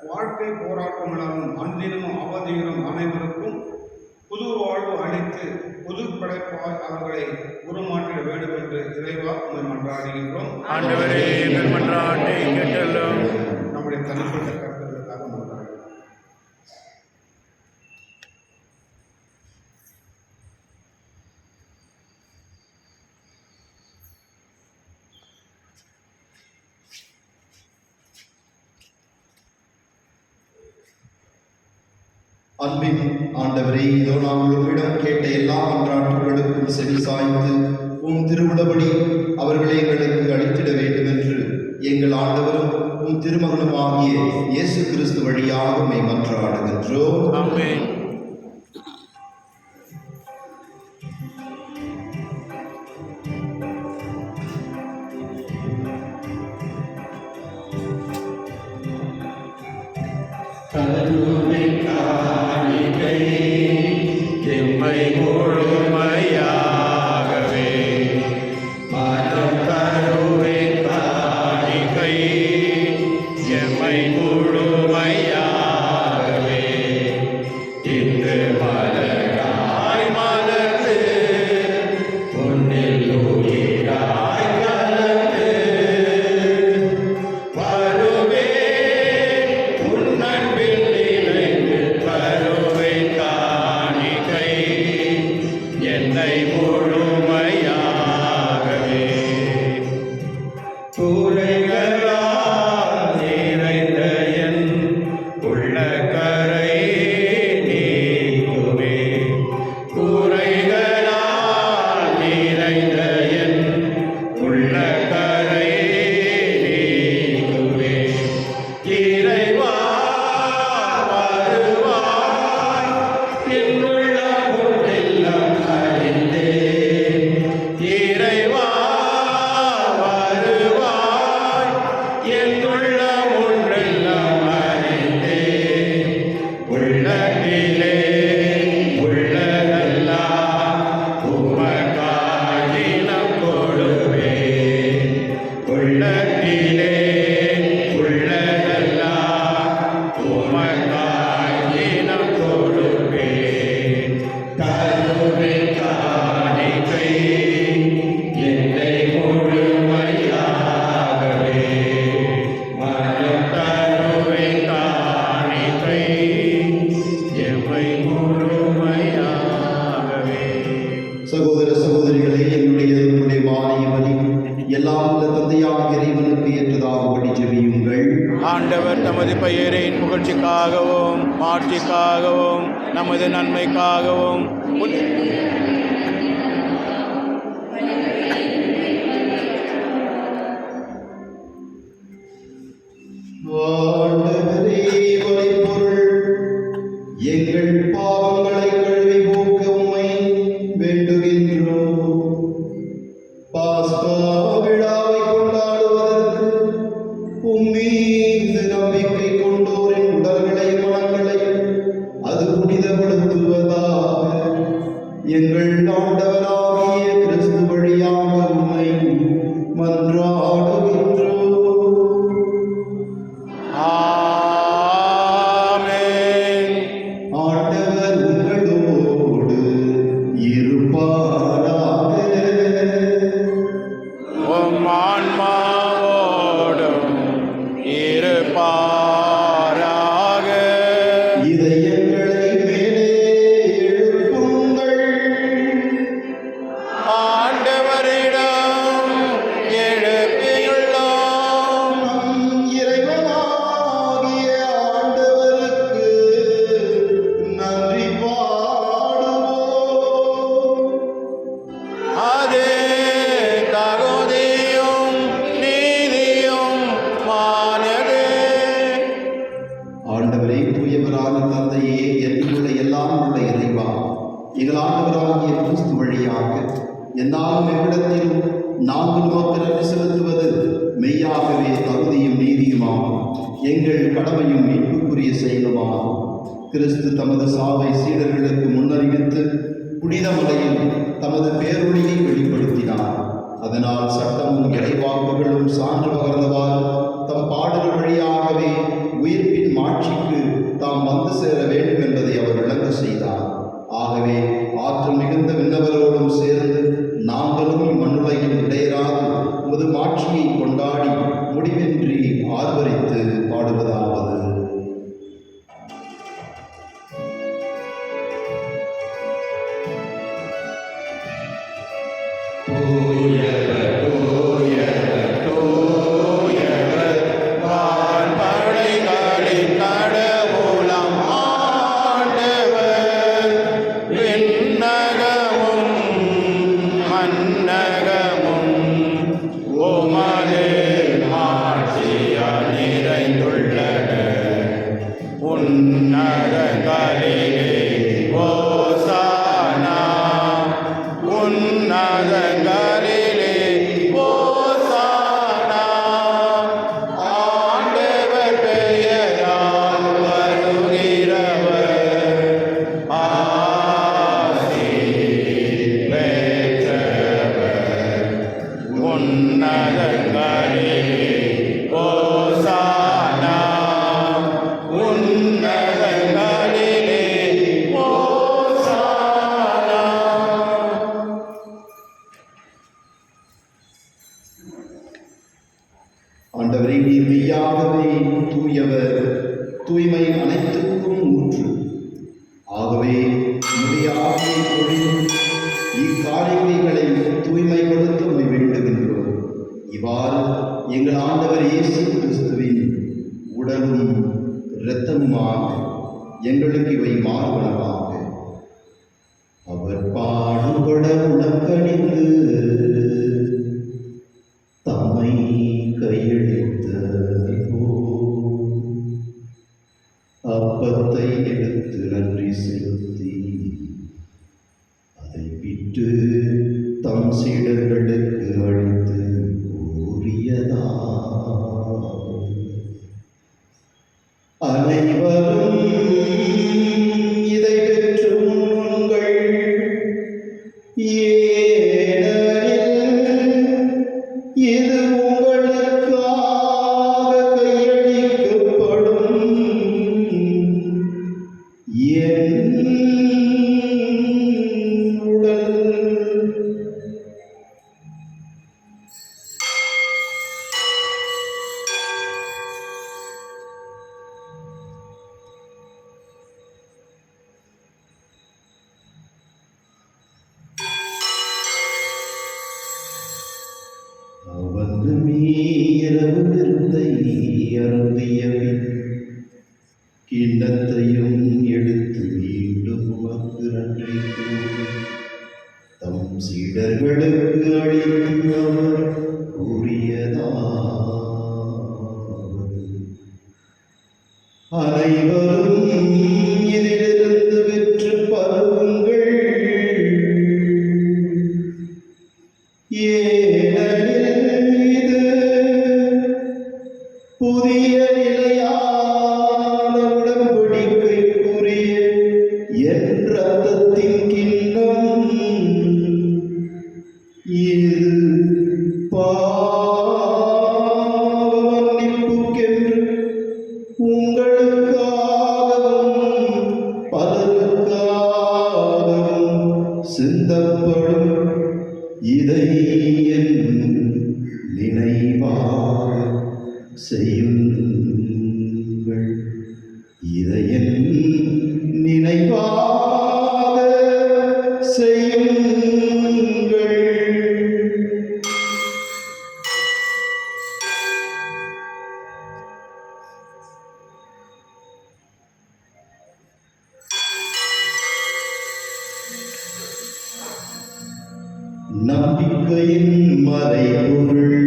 வாழ்க்கை போராட்டங்களாலும் அன்றினும் அவதியிலும் அனைவருக்கும் புது வாழ்வு அளித்து புது படைப்பாய் அவர்களை உருமாற்றிட வேண்டும் என்று இறைவா உம்மை மன்றாடுகின்றோம். ஆண்டவரே எங்கள் மன்றாட்டை கேட்டல்லும். நம்முடைய தனிப்பட்ட கருத்துக்களுக்காக மன்றாடுகிறோம். அன்பின் ஆண்டவரே, இதோ நாங்கள் உம்மிடம் கேட்ட எல்லா மன்றாட்டுகளுக்கும் செவி சாய்ந்து உம் திருவுளபடி அவர்களை எங்களுக்கு அளித்திட வேண்டும் என்று எங்கள் ஆண்டவரும் உம் திருமகனும் ஆகிய இயேசு கிறிஸ்து வழியாக உம்மை மன்றாடுகின்றோம். ஆமென். கருணை காணிக்கை எம்மை முழுமையாகவே மனம் கருணை காணிக்கை எம்மை முழுமையாகவே இன்று மலராய் மலர்ந்து உன்னில் உயிராய் கலந்து வருவே உன்னன்பில் நிலைந்து வருவே காணிக்கை என்னை முழுமையாகவே கூரைகளால் நிறைந்த என் உள்ளக்கரை நீக்குமே கூரைகளால் நிறைந்த என் உள்ளக்கரை நீக்குமே இறைவா வருவாய் என்னுள்ள முன்னெல்லாம் அறிந்தேன் இறைவா வருவாய் என்னுள்ள முன்னெல்லாம் அறிந்தேன் உள்ளத்திலே உள்ளதெல்லாம் உமக்காயினம் கொடுவேன் உள்ளத்திலே உள்ளதெல்லாம் உமக்காயினம் கொடுவேன் கருணை காணிக்கை என்னை முழுமையாகவே மனம் கருணை காணிக்கை எம்மை முழுமையாகவே. சகோதர சகோதரிகளே, என்னுடைய வாரிய பலி எல்லாம் உள்ள தந்தையாக இறைவனுக்கு ஏற்றதாகும்படி ஜெபியுங்கள். ஆண்டவர் தமது பெயரின் புகழ்ச்சிக்காகவும் மாட்சிக்காகவும் நமது நன்மைக்காகவும் ஆண்டவரே, வழிப்பொருள் எங்கள் பாவங்களை கழுவி போக்க உம்மை வேண்டுகின்றோம். பாஸ்கா விழாவை கொண்டாடுவதற்கு உம்மீது நம்பிக்கை கொண்டோரின் உடல்களை மனங்களையும் அது புனிதப்படுத்துவதாக எங்கள் ஆண்டவராகிய கிறிஸ்து வழியாக உம்மை மன்றாடுகின்றோம். ஆமென். ஆண்டவர் உங்களோடு இருப்பாராக. உம் ஆன்மாவோடும் இருப்பாராக. இதயங்களை மேலே எழுப்புங்கள். ஆண்டவரிடம் எழுப்பியுள்ளோம். நம் இறைவனாகிய ஆண்டவருக்கு நன்றி பாடுவோம். அது தகுதியும் நீதியும் மானதே. ஆண்டவரே, தூயவரான தந்தையே, என்னுள்ள எல்லாம் உள்ள இறைவா, எங்கள் ஆண்டவராகிய கிறிஸ்து வழியாக என்னாலும் எவ்விடத்திலும் நாங்கள் உமக்கு நன்றி செலுத்துவது மெய்யாகவே தகுதியும் நீதியுமாகும், எங்கள் கடமையும் மீட்புக்குரிய செயலுமாகும். கிறிஸ்து தமது சாவை சீடர்களுக்கு முன்னறிவித்து புனித மலையில் தமது பேரொளியை வெளிப்படுத்தினார். அதனால் சட்டமும் இறைவாக்குகளும் சான்று பகர்ந்தவாறு தம் பாடல்கள் வழியாகவே உயிர்ப்பின் மாட்சிக்கு தாம் வந்து சேர வேண்டும் என்பதை அவர் விளங்க செய்தார். ஆகவே ஆற்றல் மிகுந்த விண்ணவரோடும் சேர்ந்து நாங்களும் இம்மண்ணுலகில் இடையராது உமது மாட்சியை கொண்டாடி முடிவின்றி ஆர்வரித்து பாடுவதாவது. ஆண்டவரே, நீர் மெய்யாகவே தூயவர், தூய்மை அனைத்துக்கும் ஊற்று. ஆகவே முறையாகவே பொழியும் இக்காரியங்களை தூய்மைப்படுத்த உம்மை வேண்டுகின்றோம். இவ்வாறு எங்கள் ஆண்டவர் இயேசு கிறிஸ்துவின் உடலும் இரத்தமுமாக எங்களுக்கு இவை மாறுவனவாக. அவர் பாடுபட உளக்கணிந்து தம்மை கையளித்த அப்பத்தை எடுத்து நன்றி செலுத்தி அதை விட்டு தம் சீடர்களுக்கு அளித்து கூறியதா, அனைவரும் இதை பெற்று உண்ணுங்கள். இது உங்களுக்காக கையளிக்கப்படும் என் உடல். இரவு விருந்தை அருந்திய பின் கிண்ணத்தையும் எடுத்து மீண்டும் உமக்கு நன்றி கூறி தம் சீடர்களுக்கு அளித்து அவர் கூறியதாவது, அனைவரும் இதிலிருந்து பெற்று பருகுங்கள். புதிய நிலையான உடன்படிக்கைக்குரிய என் இரத்தத்தின் கிண்ணம். இது பாவ மன்னிப்புக்கென்று உங்களுக்காகவும் பலருக்காகவும் சிந்தப்படும். இதை என் நினைவாக செய்யுங்கள். இதை என் நினைவாக செய்யுங்கள். நம்பிக்கையின் மறைபொருள்.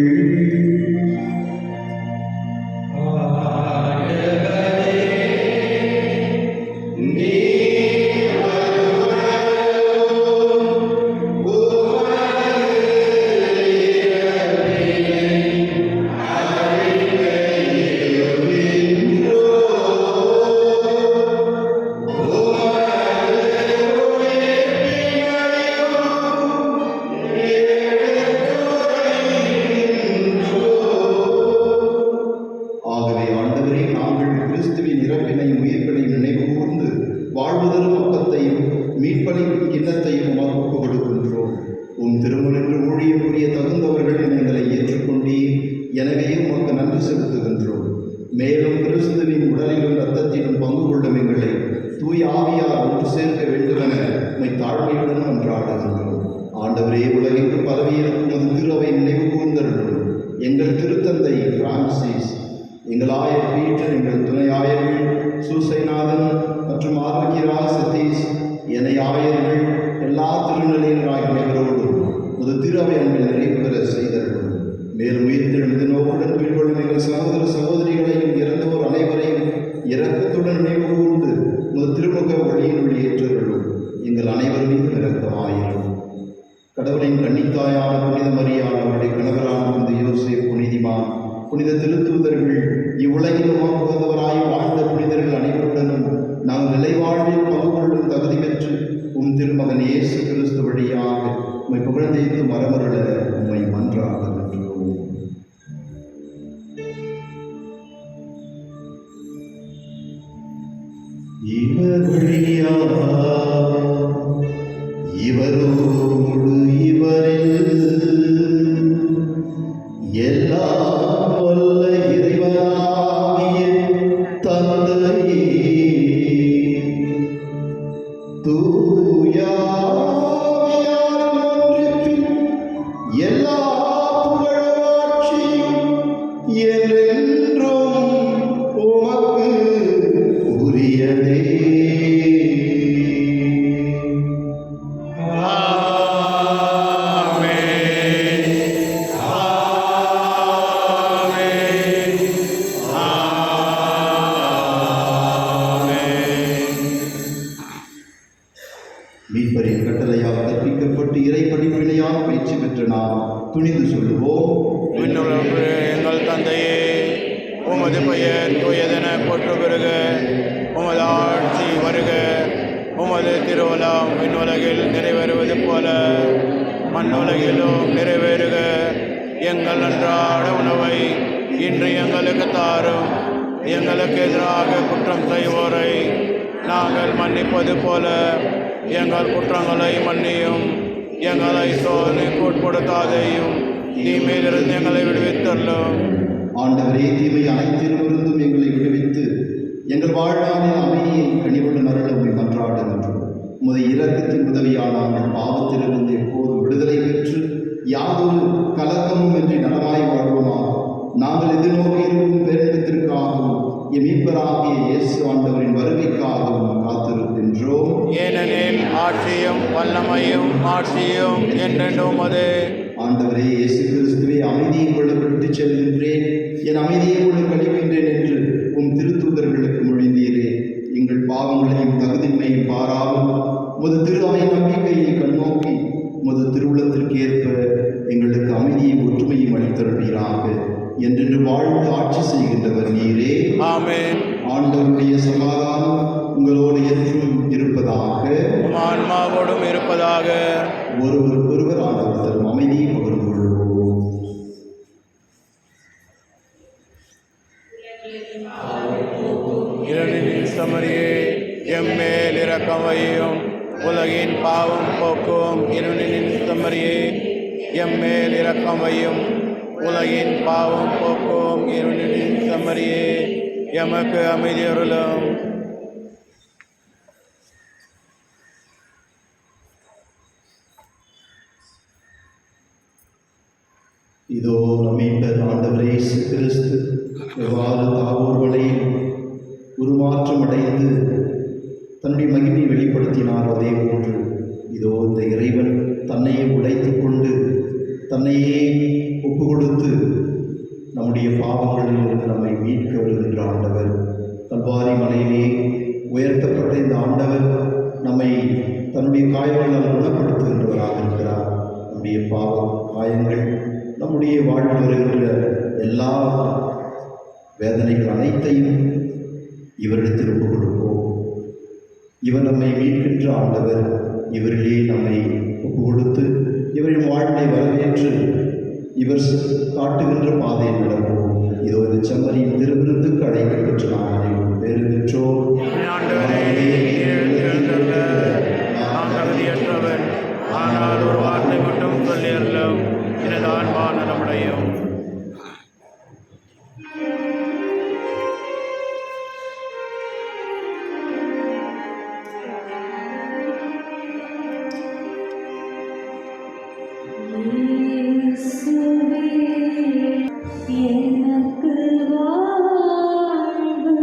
இணையாயர்கள் எல்லா திருநிலையினராகிய அனைவரோடும் ஒரு திரு அன்பில் நிறைவு பெற செய்தருளும். மேலும் உயிர்த்தெழுந்து நோக்குடன் கீழ்கொள்ளும் எங்கள் சகோதர சகோதரிகளையும் இறந்தோர் அனைவரையும் இரக்கத்துடன் நினைவு கூர்ந்து உமது திருமுக ஒளியினுள் ஏற்றருளும். எங்கள் அனைவர் மீதும் இரக்கமாயிரும். கடவுளின் கன்னித்தாயான புனித மரியாள், அவருடைய கணவரான புனித யோசேப், புனிதிமான், புனித திருத்தூதர்கள், இவ்வுலகில் உகந்தவராய் வாழ்ந்த புனிதர்கள் அனைவருடனும் நாங்கள் நிலைவாழ்வில் பங்கு கொள்ளும் தகுதி பெற்று உம் திருமகன் இயேசு கிறிஸ்து வழியாக உம்மை புகழ்ந்தேத்து மரமருள உம்மை மன்றாடுகின்றோம். இவர் வழியாக இவரோடு இவரில் எல்லாம் வல்ல இறைவனாகிய தந்தையே, தூய ஆவியாரின் ஒன்றிப்பில் எல்லா புகழாட்சியும் என்றென்றும் உமக்கு உரியதே. மீட்பரின் கட்டளையால் கற்பிக்கப்பட்டு இறை படிப்பினையால் பயிற்சி பெற்ற நாம் துணிந்து சொல்லுவோம். எங்கள் தந்தையே, உமது பெயர் தூயதென போற்று பெறுக. உமது ஆட்சி வருக. உமது திருவுளம் விண்ணுலகில் நிறைவேறுவது போல மண்ணுலகிலும் நிறைவேறுக. எங்கள் அன்றாட உணவை இன்று எங்களுக்கு தாரும். எங்களுக்கு எதிராக குற்றம் செய்வோரை நாங்கள் மன்னிப்பது போல எங்கள் குற்றங்களை மன்னியும். எங்களை சோதனைக்கு உட்படுத்தாதேயும், தீமையிலிருந்து எங்களை விடுவித்தள்ளும். ஆண்டவரே, தீமை அனைத்திலிருந்தும் எங்களை விடுவித்து எங்கள் வாழ்நாளில் அமைதியை கனிவுடன் அருள உம்மை மன்றாடுகின்றோம். உமது இரக்கத்தின் உதவியால் நாங்கள் பாவத்திலிருந்து எப்போதும் விடுதலை பெற்று யாதொரு கலக்கமும் இன்றி நலமாய் வாழ்வோமாக. நாங்கள் எதிர்நோக்கி இருக்கும் பேரிடத்திற்காகவும் எம் மீட்பராகிய இயேசு ஆண்டவரின் வருகைக்காகவும் காத்திருக்கின்றோம். ஏனெனில் ஆட்சியும் வல்லமையும் மாட்சியும் என்றென்றும் உமதே. ஆண்டவரே இயேசு கிறிஸ்துவே, அமைதியை உங்களுக்கு விட்டுச் செல்கின்றேன், என் அமைதியை உங்களுக்கு அளிக்கின்றேன் என்று உம் திருத்தூதர்களுக்கு மொழிந்தீரே. எங்கள் பாவங்களையும் தகுதிமையும் பாராமல் உமது திரு அவை நம்பிக்கையை கண்ணோக்கி உமது திருவுளத்திற்கு ஏற்ப எங்களுக்கு அமைதியும் ஒற்றுமையும் அளித்தருளீராக. என்றென்று வாழ்ந்து ஆட்சி செய்கின்றவர் நீரே. ஆமென். ஆண்டவருடைய சமாதானம் உங்களோடு என்றும் இருப்பதாக, ஆன்மாவோடும் இருப்பதாக. ஒருவருக்கொருவர் ஆண்டவர் தரும் அமைதியை பகிர்ந்து கொள்வோம். இரணின் சமரியே, எம்மேல் இரக்கம் வையும். உலகின் பாவம் போக்கும் இருளின் சமரியே, எம்மேல் இரக்கம் வையும். உலகின் பாவம் போக்கும் இருளின் சமரியே, எமக்கு அமைதி அருளும். இதோ நம்மீட்பர் ஆண்டவர் இயேசு கிறிஸ்து எவ்வாறு தாவூர் வலையில் உருமாற்றம் அடைந்து தன்னுடைய மகிமையை வெளிப்படுத்தினார், அதே போன்று இதோ இந்த இறைவன் தன்னையே உடைத்துக் கொண்டு தன்னையே ஒப்பு கொடுத்து நம்முடைய பாவங்களில் இருந்து நம்மை மீட்க வருகின்ற ஆண்டவர். கல்வாரி மலையிலே உயர்த்தப்பட்ட இந்த ஆண்டவர் நம்மை தன்னுடைய காயங்களால் குணப்படுத்துகின்றவராக இருக்கிறார். நம்முடைய காயங்கள், நம்முடைய வாழ்வில் வருகின்ற எல்லா வேதனைகள் அனைத்தையும் இவரிடத்தில் ஒப்பு கொடுப்போம். இவர் நம்மை மீட்கின்ற ஆண்டவர். இவரிலே நம்மை ஒப்பு கொடுத்து இவரின் வாழ்வை வரவேற்று இவர் காட்டுகின்ற பாதையில் நடப்போம். இதோ இந்த செம்மறியின் திருவிருந்துக்கு அழைக்கப்பெற்று நாம் அனைவரும் பேறு பெற்றோம். ஆனால் ஒரு வார்த்தை மட்டும் சொல்லியறலும் எனது ஆன்மா நலமடையும். எனக்கு வாழ்வு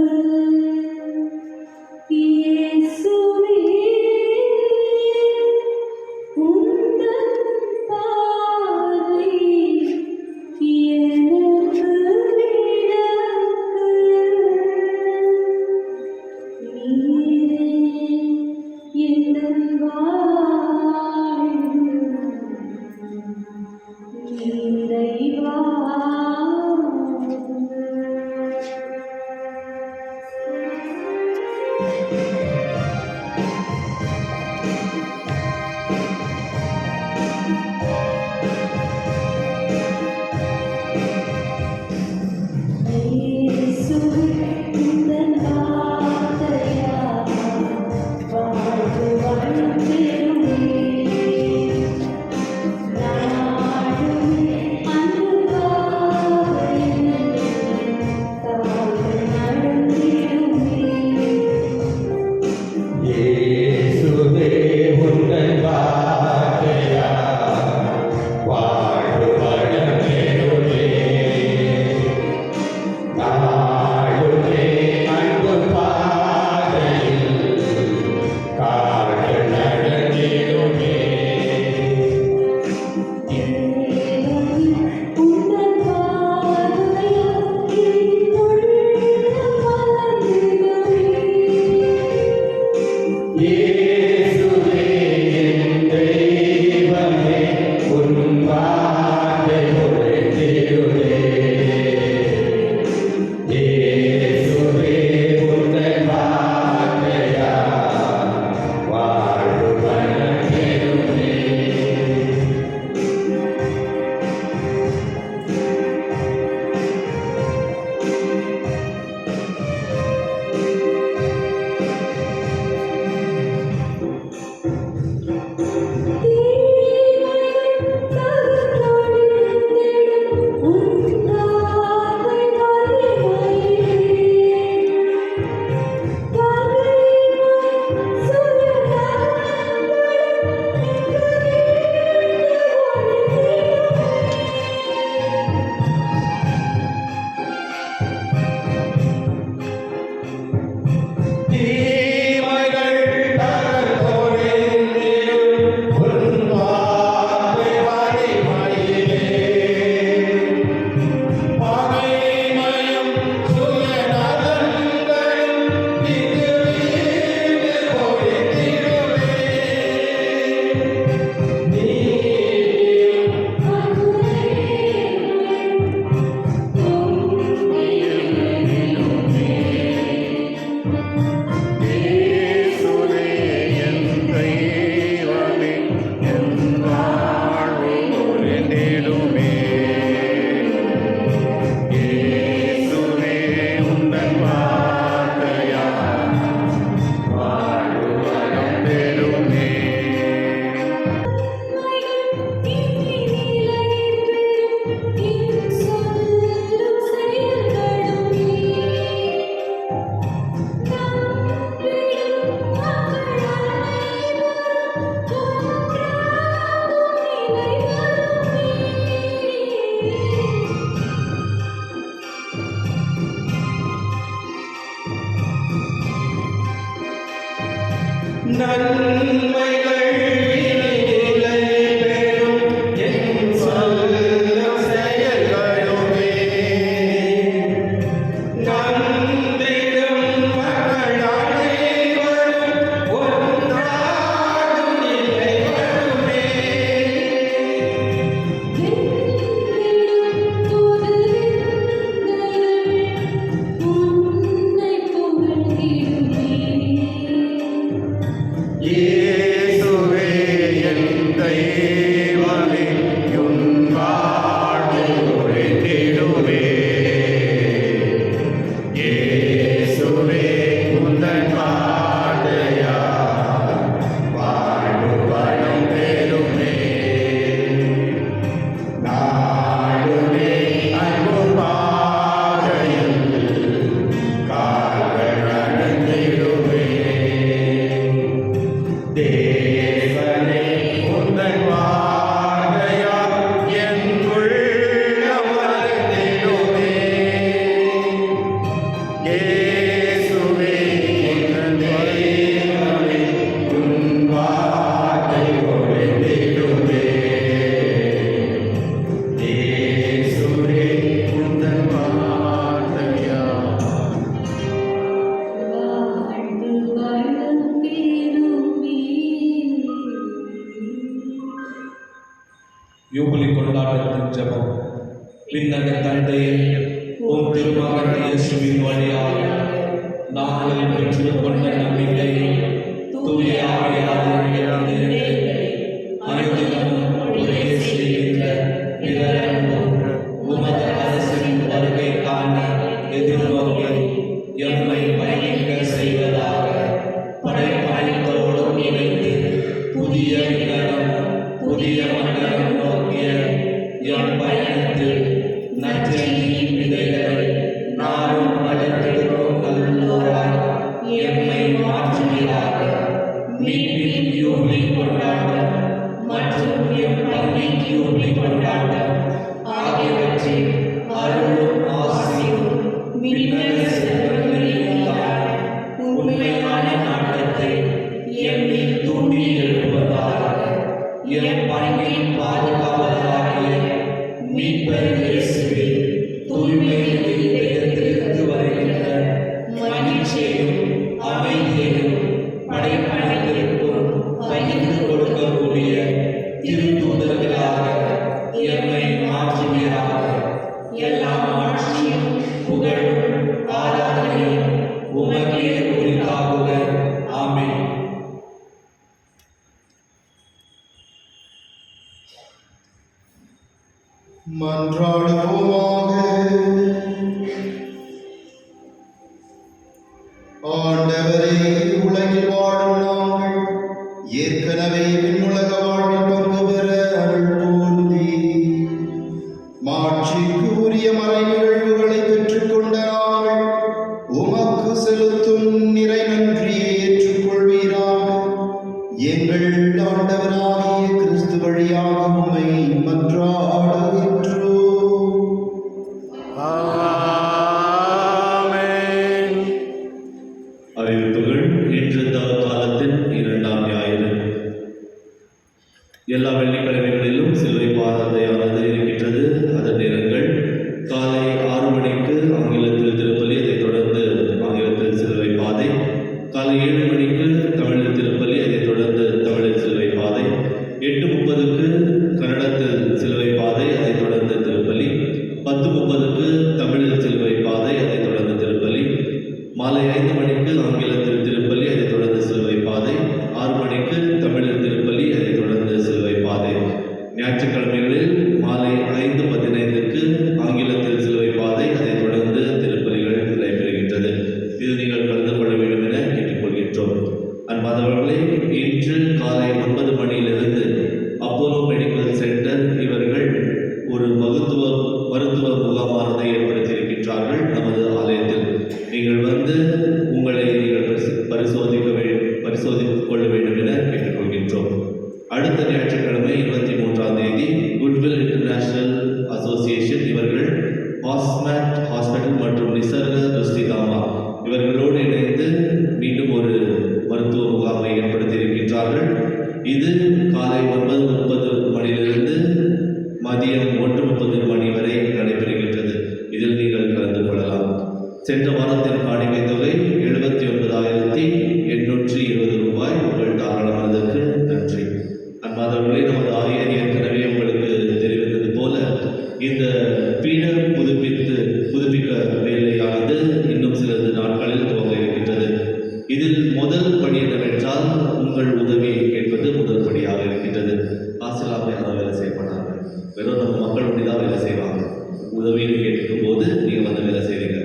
நன்மைகள் வினைகளை பெறும் என் சொல்லும் செயல்களுமே நன்றிடும் மக்கள் அனைவரும் ஒன்றாகும் நிலை வருமே. இயேசுவே என் தெய்வமே உன் வாழ்வில் ஒளிந்திடுவே. இயேசுவே உந்தன் வார்த்தையால் வாழ்வு வளம் பெறுமே. நாடுமே அன்பு பாதையில் கால்கள் நடந்திடுவே. தேவனே உந்தன் வார்த்தையால் என் உள்ளம் மலர்ந்திடுமே. இயேசுவே உந்தன் தெய்வமே உன் வார்த்தை ஒளிந்திடுமே. இயேசுவே உந்தன் வார்த்தையால் யூபிலி கொண்டாட்டத்தின் ஜெபம். விண்ணக தந்தையே, உம் திருமகன் இயேசுவின் வழியாக நாங்கள் பெற்றுக்கொண்ட நம்பிக்கையை தூய ஆவியாரிடமிருந்து அனைத்திலும் ஒரே செய்கின்ற பிறரும் உமது அரசின் வருகை காண எதிர்நோக்கி எம்மை பயணிக்க செய்வதாக படைப்படைத்தோடு இணைந்து புதிய விண்ணகம் புதிய மண்டலம் நோக்கிய எம் பயணத்தில் நற்செய்தியின் விதைகளை நானும் வளர்த்திருக்கும் நல்லோராய் எம்மை மாற்றுவீராக. மீட்பின் யூபிலி கொண்டாட்டம் மற்றும் எம் பங்கின் யூபிலி கொண்டாட்டம் ஆகியவற்றில் அருளும் ஆசியும் விண்ணக செல்வங்களிலான உண்மையான நாட்டத்தை எம்மில் தூண்டி எழுப்புவதாக எம் பங்கின் பாதுகாவலராகிய மீட்பர் இயேசுவில் தூய்மையின் இதயத்திலிருந்து வருகின்ற மகிழ்ச்சியையும் அமைதியையும் படைப்படைத்திற்கும் பகிர்ந்து கொடுக்கக்கூடிய திருத்தூதர்களாக எம்மை மாற்றுவீராக. எல்லா ஆட்சியும் புகழும் ஆராதனையும் உமக்கே உரித்தாகுக. ஆமென். மன்றாடுவோமாக. ஆண்டவரே, உலகில் வாழும் நாங்கள் ஏற்கனவே விண்ணுலக வாழ்வில் பங்கு பெற அருள் கூர்ந்தீ. மாட்சிக்கு உரிய மறை நிகழ்வுகளை பெற்றுக்கொண்ட நாங்கள் உமக்கு செலுத்தும் நிறை நன்றியை ஏற்றுக்கொள்வீராக. எங்கள் ஆண்டவராகிய கிறிஸ்து வழியாக உம்மை மன்றாடுகின்றோம். ஆமென். அறிவிப்புகள். இன்று தவக்காலத்தின் 2ஆம் ஞாயிறு. எல்லா வெள்ளிக்கிழமைகளிலும் சிலுவை பாதையானது இருக்கின்றது. அதன் நேரங்கள் காலை 6 மணிக்கு ஆங்கிலத்தில் திருப்பலி, அதைத் தொடர்ந்து ஆங்கிலத்தில் சிலுவை பாதை. காலை 7 மணிக்கு தமிழில் திருப்பலி, அதைத் தொடர்ந்து தமிழில் சிலுவை பாதை. 8:30க்கு கன்னடத்தில் சிலுவை பாதை, அதைத் தொடர்ந்து திருப்பலி. 10:30க்கு தமிழில் சிலுவை பாதை, அதைத் தொடர்ந்து திருப்பலி. மாலை 5 மணிக்கு ஆங்கிலத்தில் திருப்பலி, அதைத் தொடர்ந்து சிலுவை பாதை. 6 மணிக்கு தமிழில் திருப்பலி, அதைத் தொடர்ந்து சிலுவை பாதை. ஞாயிற்றுக்கிழமைகளில் மாலை 5:15க்கு ஆங்கிலத்தில் சிலுவை பாதை, அதைத் தொடர்ந்து திருப்பலிகள் நடைபெறுகின்றது. இது நீங்கள் கலந்து கொள்ள வேண்டும் என கேட்டுக்கொள்கின்றோம். அன்பானவர்களே, இன்று காலை 9 மணியிலிருந்து அப்போலோ மெடிக்கல் சென்டர் இவர்கள் ஒரு மருத்துவ முகாமானதை ஏற்படுத்தியிருக்கின்றார்கள் நமது ஆலயத்தில். நீங்கள் வந்து உங்களை நீங்கள் பரிசோதித்துக் கொள்ள வேண்டும் என கேட்டுக்கொள்கின்றோம். அடுத்த ஞாயிற்றுக்கிழமை 23ஆம் தேதி குட்வில் இன்டர்நேஷனல் அசோசியேஷன் இவர்கள் ஹாஸ்மேட் ஹாஸ்பிட்டல் மற்றும் நிசர்க துஸ்திதாமா இவர்களோடு இணைந்து மீண்டும் ஒரு மருத்துவ முகாமை ஏற்படுத்தி இதில் முதல் படி என்னவென்றால் உங்கள் உதவியை கேட்பது முதல் படியாக இருக்கின்றது. காசில்லாம யாரும் வேலை செய்ய மாட்டாங்க, வெறும் நம்ம மக்கள் ஒண்டி தான் வேலை செய்வாங்க. உதவியை கேட்கும் போது நீங்கள் வந்து வேலை செய்வீங்க.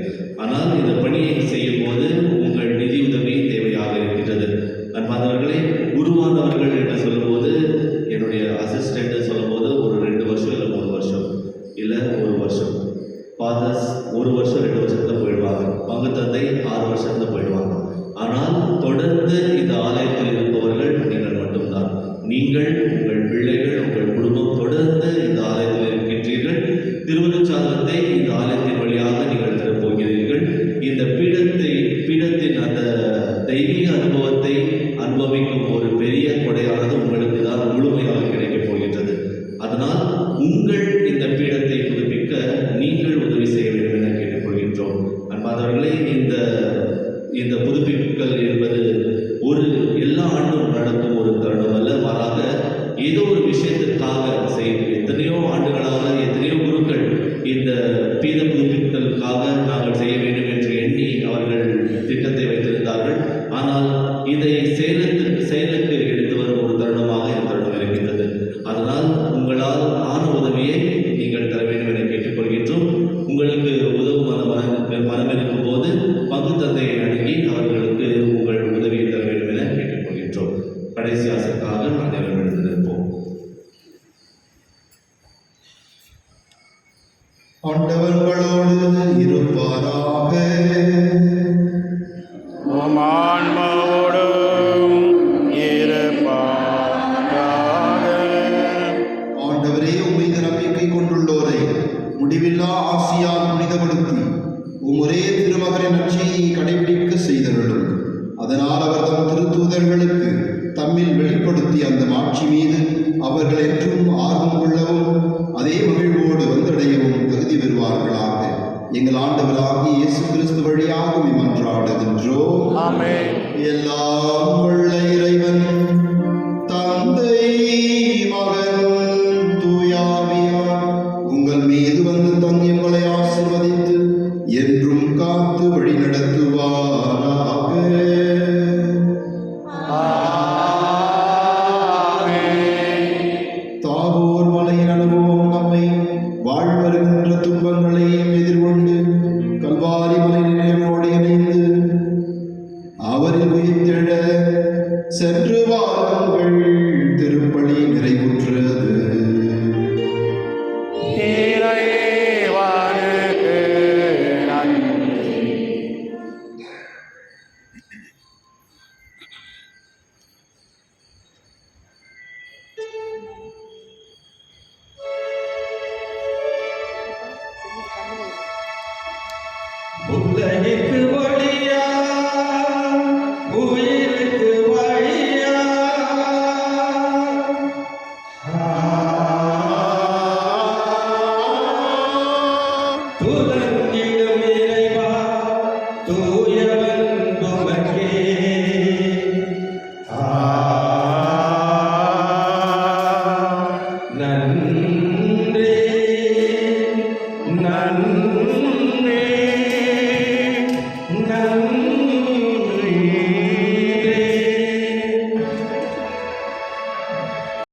ஆனால் இந்த பணியை செய்யும் போது உங்கள் நிதி உதவி தேவையாக இருக்கின்றது. அன்பானவர்களே, குருவானவர்கள் என்று சொல்லும்போது என்னுடைய அசிஸ்டன்ட் சொல்லும்போது ஒரு 2 வருஷம் இல்லை 3 வருஷம் இல்லை 1 வருஷம், ஃபாதர்ஸ் 1 வருஷம் 2 வருஷத்துல போயிடுவாங்க, பங்கு தந்தை 6 வருஷத்துல போயிடுவாங்க. ஆனால் தொடர்ந்து இந்த ஆலயத்தில் இருப்பவர்கள் நீங்கள் மட்டும்தான். நீங்கள், உங்கள் பிள்ளைகள், உங்கள் குடும்பம் தொடர்ந்து இந்த ஆலயத்தில் இருக்கின்றீர்கள். திருவருட்சாதனத்தை இந்த ஆலயத்தின் வழியாக நீங்கள் தரப்போகிறீர்கள். இந்த பீடத்தின் அந்த தெய்வீக அனுபவத்தை அனுபவிக்கும் ஒரு பெரிய கொடையானது உங்களுக்கு தான் முழுமையாக கிடைக்கப் போகின்றது. அதனால் உங்கள் இந்த பீடத்தை புதுப்பிக்க நீங்கள் உதவி செய்ய வேண்டும் என கேட்டுக்கொள்கின்றோம். அன்பானவர்களே, இந்த புதுப்பிப்புகள் என்பது ஒரு எல்லா ஆண்டும் நடக்கும் ஒரு தருணம் அல்ல, மாறாக ஏதோ ஒரு விஷயத்திற்காக செய்யும். எத்தனையோ ஆண்டுகளாக எத்தனையோ குருக்கள் இந்த பீட புதுப்பித்தலுக்காக நாங்கள் செய்ய வேண்டும் என்று எண்ணி அவர்கள் திட்டத்தை வைத்திருந்தார்கள். ஆனால் இதை செயலுக்கு எடுத்து வரும் ஒரு தருணமாக இந்த தருணம் இருக்கின்றது. அதனால் உங்களால் ஆன உதவியை நீங்கள் தர வேண்டும் என கேட்டுக்கொள்கின்றோம். உங்களுக்கு உதவும் மனம் இருக்கும் போது பங்கு தந்தையை அணுகி அவர்களுக்கு உங்கள் உதவியை தர வேண்டும் என கேட்டுக்கொள்கின்றோம். கடைசி ஆசைக்காக அனைவரும் எழுந்திருப்போம். ஆண்டவர்களோடு இருப்பாராக. உம் ஆன்மாவோடும் இருப்பாராக. ஆண்டவரே, உம்மீது நம்பிக்கை கொண்டுள்ளோரை முடிவில்லா ஆசியால் புனிதப்படுத்தி ஒரே திருமகனின் நற்செய்தியை கடைபிடிக்க செய்தருளும். அதனால் அவர் தம் திருத்தூதர்களுக்கு தம்மில் வெளிப்படுத்தி அந்த மாட்சி மீது அவர்கள் என்றும் ஆர்வம் கொள்ளவும் அதே மகிழ்வோடு வந்தடையவும் தகுதி பெறுவார்களாக. எங்கள் ஆண்டவராகிய இயேசு கிறிஸ்து வழியாக மன்றாடுகின்றோம். ஆமென். எல்லாம் வல்ல இறைவன் தந்தை, மகன், தூயாவியார் உங்கள் மீது வந்து தங்கி உங்களை ஆசீர்வதித்து என்றும் காத்து வழி நடத்துவாராக. தாபோர் மலையின் அனுபவம் நம்மை வாழ்வருகின்ற துன்பங்களையும் எதிர்கொண்டு கல்வாரி மலை நிலையோடு இணைந்து அவரில் உயிர்த்தெழ சென்று வாருங்கள். திருப்பலி நிறைவுற்றது. இறைவனுக்கு நன்றி. உலகிற்கு ஒளியா